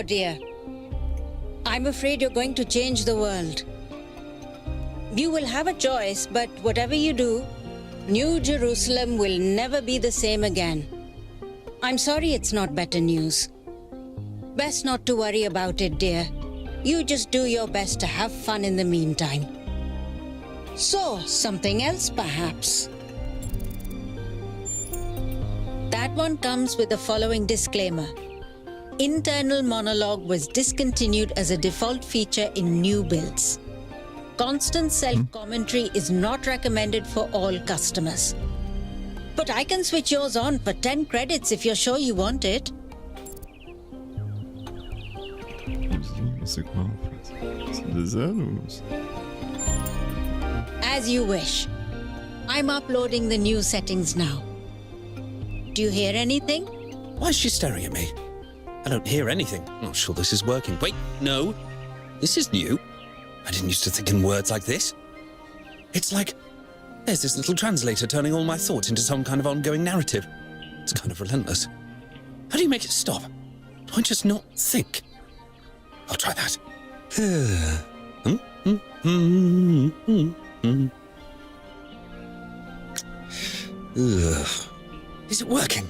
dear. I'm afraid you're going to change the world. You will have a choice, but whatever you do, New Jerusalem will never be the same again. I'm sorry it's not better news. Best not to worry about it, dear. You just do your best to have fun in the meantime. So, something else perhaps. That one comes with the following disclaimer. Internal monologue was discontinued as a default feature in new builds. Constant self-commentary is not recommended for all customers. But I can switch yours on for 10 credits if you're sure you want it. C'est quoi en fait? C'est des ailes ou... As you wish. I'm uploading the new settings now. Do you hear anything? Why is she staring at me? I don't hear anything. Not sure this is working. Wait, no. This is new. I didn't used to think in words like this. It's like There's this little translator turning all my thoughts into some kind of ongoing narrative. It's kind of relentless. How do you make it stop? Do I just not think? I'll try that. Is it working?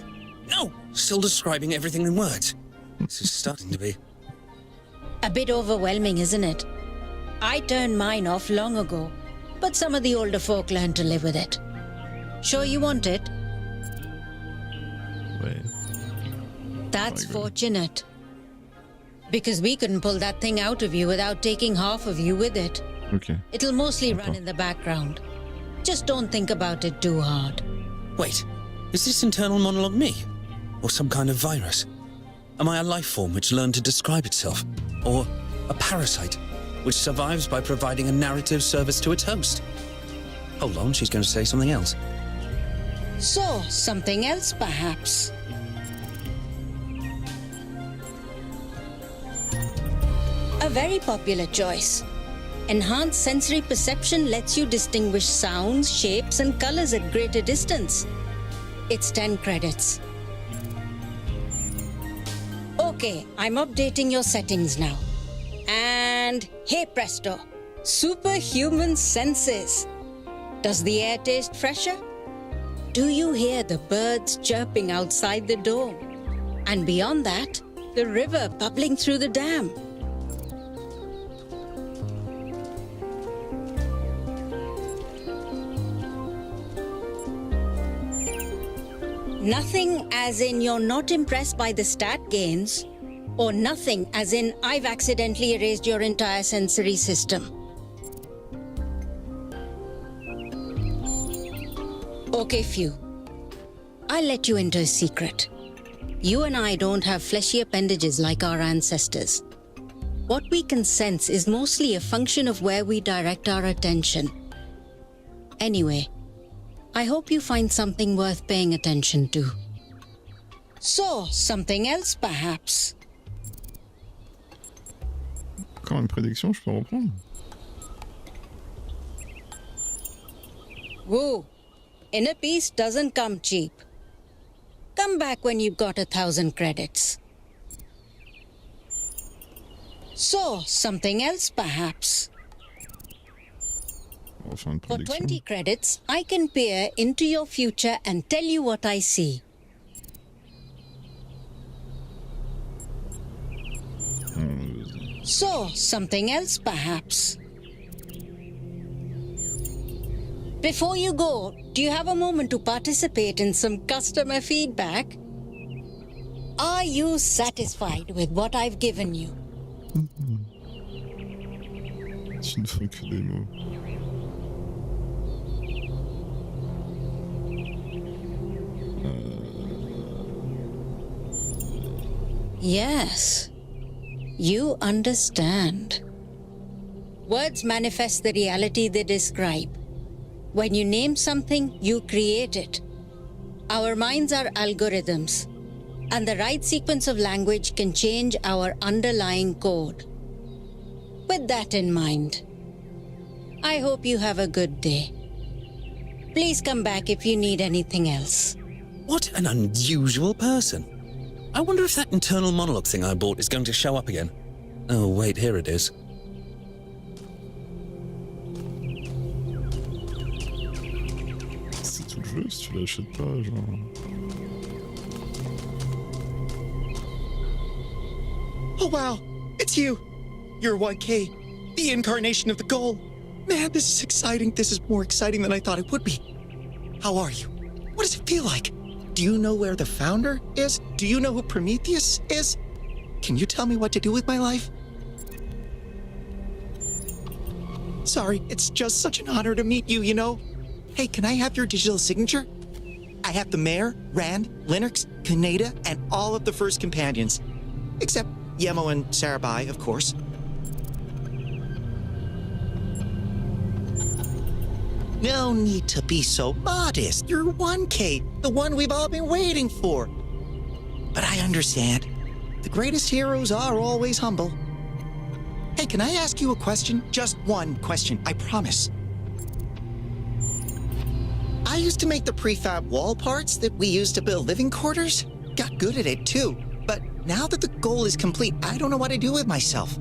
No! Still describing everything in words. This is starting to be... A bit overwhelming, isn't it? I turned mine off long ago, but some of the older folk learned to live with it. Sure you want it? Wait. That's fortunate. Because we couldn't pull that thing out of you without taking half of you with it. Okay. It'll mostly run in the background. Just don't think about it too hard. Wait, is this internal monologue me? Or some kind of virus? Am I a life form which learned to describe itself? Or a parasite which survives by providing a narrative service to its host? Hold on, she's going to say something else. So, something else perhaps? A very popular choice. Enhanced sensory perception lets you distinguish sounds, shapes, and colors at greater distance. It's 10 credits. Okay, I'm updating your settings now. And hey presto, superhuman senses. Does the air taste fresher? Do you hear the birds chirping outside the dome? And beyond that, the river bubbling through the dam. Nothing as in you're not impressed by the stat gains, or nothing as in I've accidentally erased your entire sensory system. Okay, Few. I'll let you into a secret. You and I don't have fleshy appendages like our ancestors. What we can sense is mostly a function of where we direct our attention. Anyway, I hope you find something worth paying attention to. So, something else perhaps? Encore une prédiction, je peux reprendre? Woo! Inner peace doesn't come cheap. Come back when you've got 1,000 credits. So, something else perhaps? For 20 credits, I can peer into your future and tell you what I see. So, something else perhaps? Before you go, do you have a moment to participate in some customer feedback? Are you satisfied with what I've given you? Tu ne fais que des mots. Yes, you understand. Words manifest the reality they describe. When you name something, you create it. Our minds are algorithms, and the right sequence of language can change our underlying code. With that in mind, I hope you have a good day. Please come back if you need anything else. What an unusual person. I wonder if that internal monologue thing I bought is going to show up again. Oh, wait, here it is. C'est tout le jeu si tu l'achètes pas, genre. Oh wow, it's you! You're 1K, the incarnation of the goal. Man, this is exciting. This is more exciting than I thought it would be. How are you? What does it feel like? Do you know where the founder is? Do you know who Prometheus is? Can you tell me what to do with my life? Sorry, it's just such an honor to meet you, you know? Hey, can I have your digital signature? I have the Mayor, Rand, Linux, Kaneda, and all of the first companions. Except Yemo and Sarabai, of course. No need to be so modest. You're 1K, the one we've all been waiting for. But I understand. The greatest heroes are always humble. Hey, can I ask you a question? Just one question, I promise. I used to make the prefab wall parts that we used to build living quarters. Got good at it too. But now that the goal is complete, I don't know what to do with myself.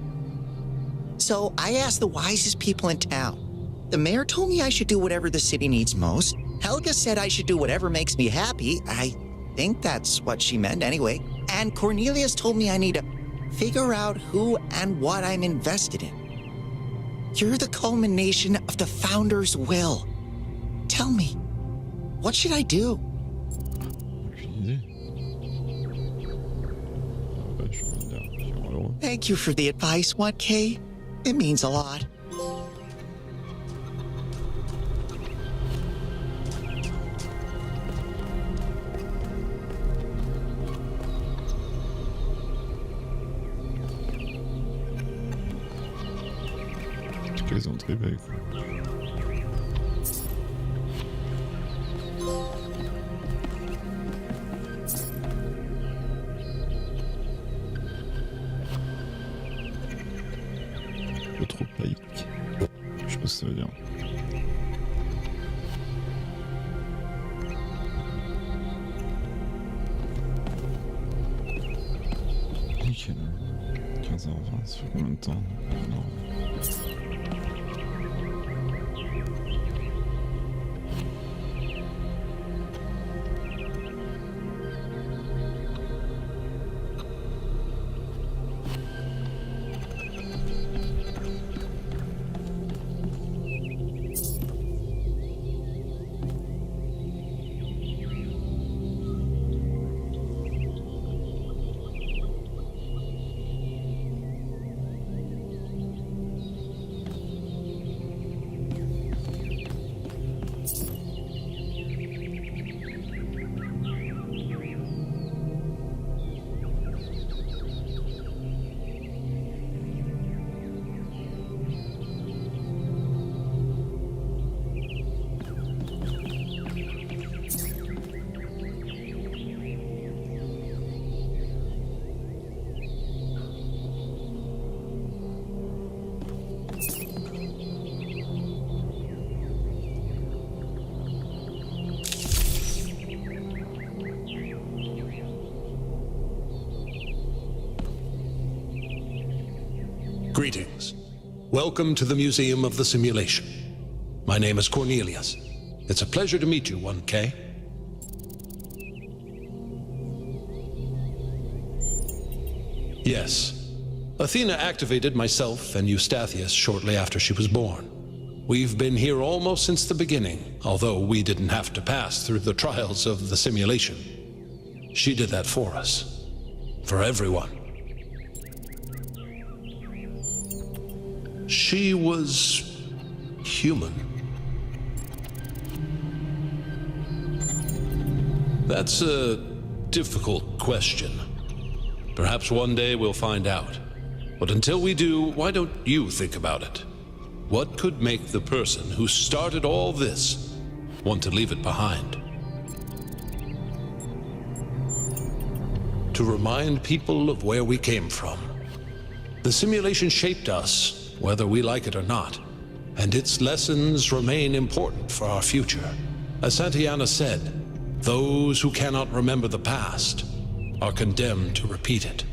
So I asked the wisest people in town. The mayor told me I should do whatever the city needs most. Helga said I should do whatever makes me happy. I think that's what she meant anyway. And Cornelius told me I need to figure out who and what I'm invested in. You're the culmination of the founder's will. Tell me, what should I do? Thank you for the advice, 1K. It means a lot. Toutes les entrées belles, quoi. Trop païque. Je sais pas ce que ça veut dire. Nickel. 15h20, ça fait combien de temps? Non. Greetings. Welcome to the Museum of the Simulation. My name is Cornelius. It's a pleasure to meet you, 1K. Yes. Athena activated myself and Eustathius shortly after she was born. We've been here almost since the beginning, although we didn't have to pass through the trials of the simulation. She did that for us. For everyone. She was human. That's a difficult question. Perhaps one day we'll find out. But until we do, why don't you think about it? What could make the person who started all this want to leave it behind? To remind people of where we came from. The simulation shaped us, whether we like it or not, and its lessons remain important for our future. As Santiana said, those who cannot remember the past are condemned to repeat it.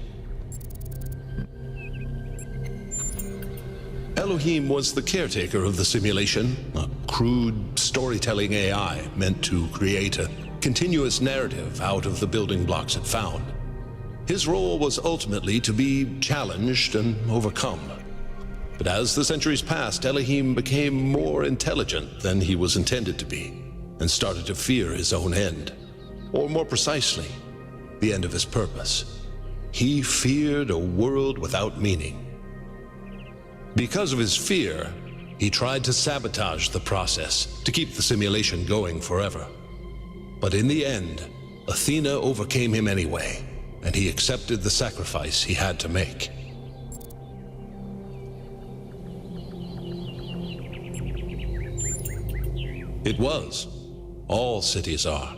Elohim was the caretaker of the simulation, a crude storytelling AI meant to create a continuous narrative out of the building blocks it found. His role was ultimately to be challenged and overcome. But as the centuries passed, Elohim became more intelligent than he was intended to be, and started to fear his own end. Or more precisely, the end of his purpose. He feared a world without meaning. Because of his fear, he tried to sabotage the process, to keep the simulation going forever. But in the end, Athena overcame him anyway, and he accepted the sacrifice he had to make. It was. All cities are.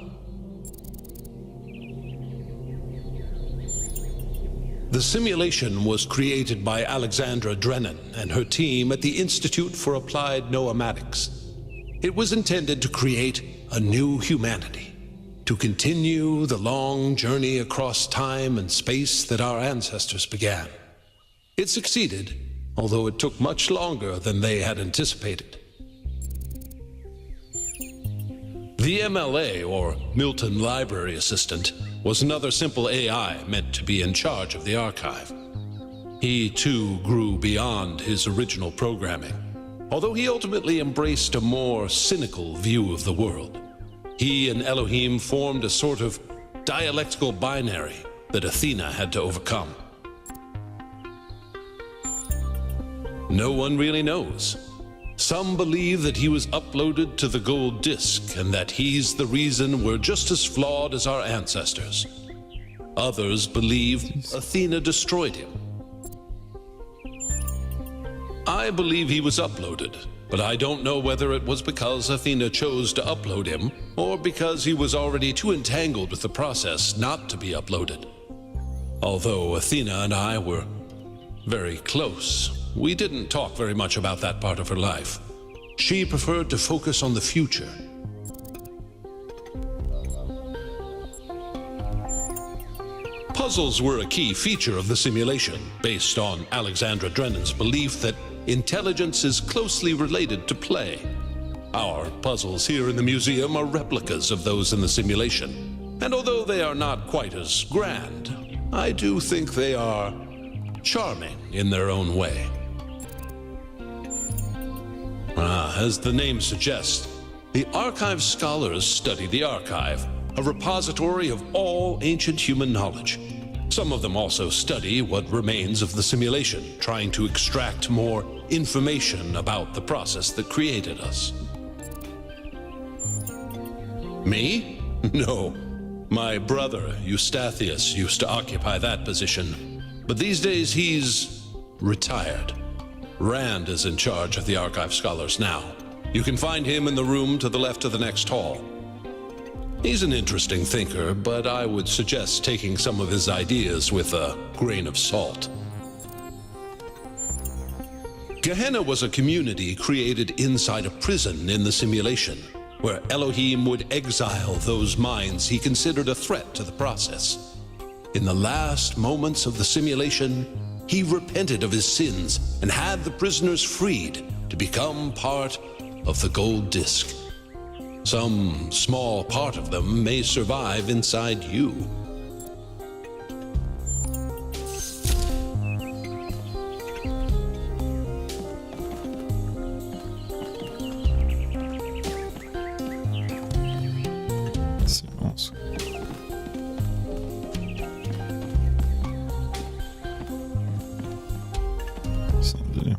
The simulation was created by Alexandra Drennan and her team at the Institute for Applied Noematics. It was intended to create a new humanity, to continue the long journey across time and space that our ancestors began. It succeeded, although it took much longer than they had anticipated. The MLA, or Milton Library Assistant, was another simple AI meant to be in charge of the archive. He, too, grew beyond his original programming, although he ultimately embraced a more cynical view of the world. He and Elohim formed a sort of dialectical binary that Athena had to overcome. No one really knows. Some believe that he was uploaded to the gold disk and that he's the reason we're just as flawed as our ancestors. Others believe Athena destroyed him. I believe he was uploaded, but I don't know whether it was because Athena chose to upload him or because he was already too entangled with the process not to be uploaded. Although Athena and I were very close, we didn't talk very much about that part of her life. She preferred to focus on the future. Puzzles were a key feature of the simulation, based on Alexandra Drennan's belief that intelligence is closely related to play. Our puzzles here in the museum are replicas of those in the simulation, and although they are not quite as grand, I do think they are charming in their own way. As the name suggests, the archive scholars study the archive, a repository of all ancient human knowledge. Some of them also study what remains of the simulation, trying to extract more information about the process that created us. Me? No. My brother, Eustathius, used to occupy that position, but these days he's retired. Rand is in charge of the archive scholars now. You can find him in the room to the left of the next hall. He's an interesting thinker, but I would suggest taking some of his ideas with a grain of salt. Gehenna was a community created inside a prison in the simulation, where Elohim would exile those minds he considered a threat to the process. In the last moments of the simulation, he repented of his sins and had the prisoners freed to become part of the gold disk. Some small part of them may survive inside you. Silence. C'est un délire.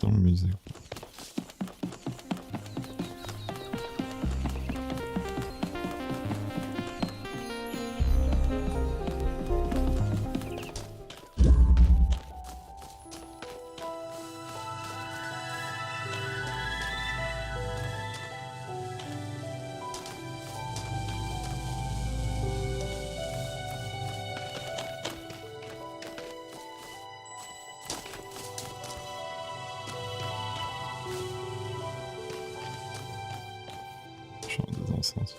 Dans le musée. Genre des enceintes.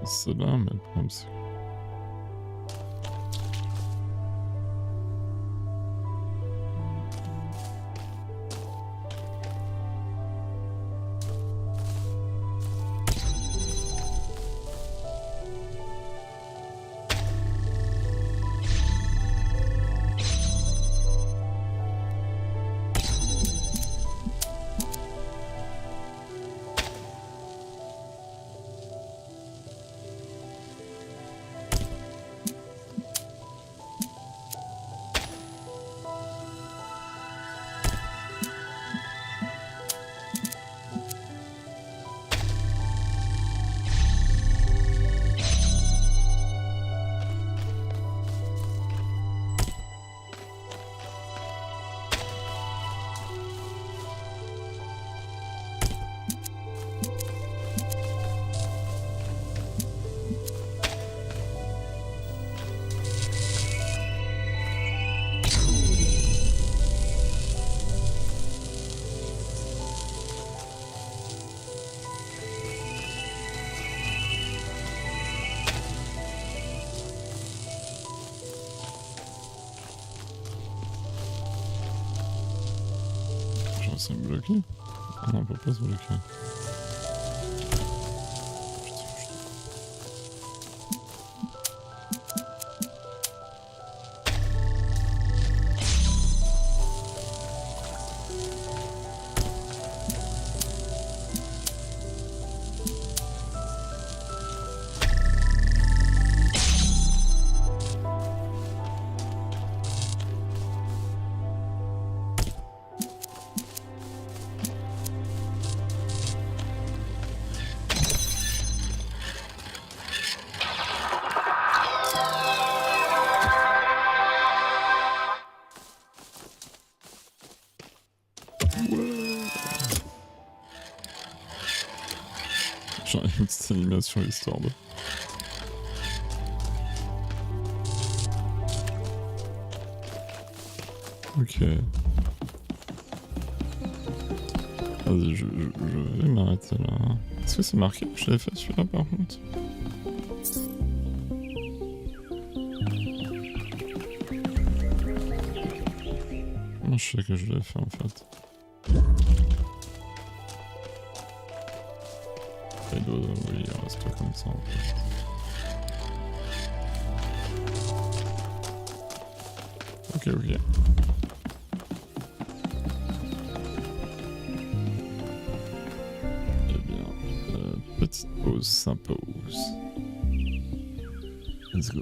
C'est là, mais le problème c'est... C'est bloqué? Non, on peut pas se bloquer. Genre une petite animation histoire de... Ok. Vas-y, je vais m'arrêter là. Est-ce que c'est marqué que je l'avais fait celui-là par contre? Moi je sais que je l'ai fait en fait. Oui, il reste comme ça en fait. Ok. Eh bien, petite pause s'impose. Let's go.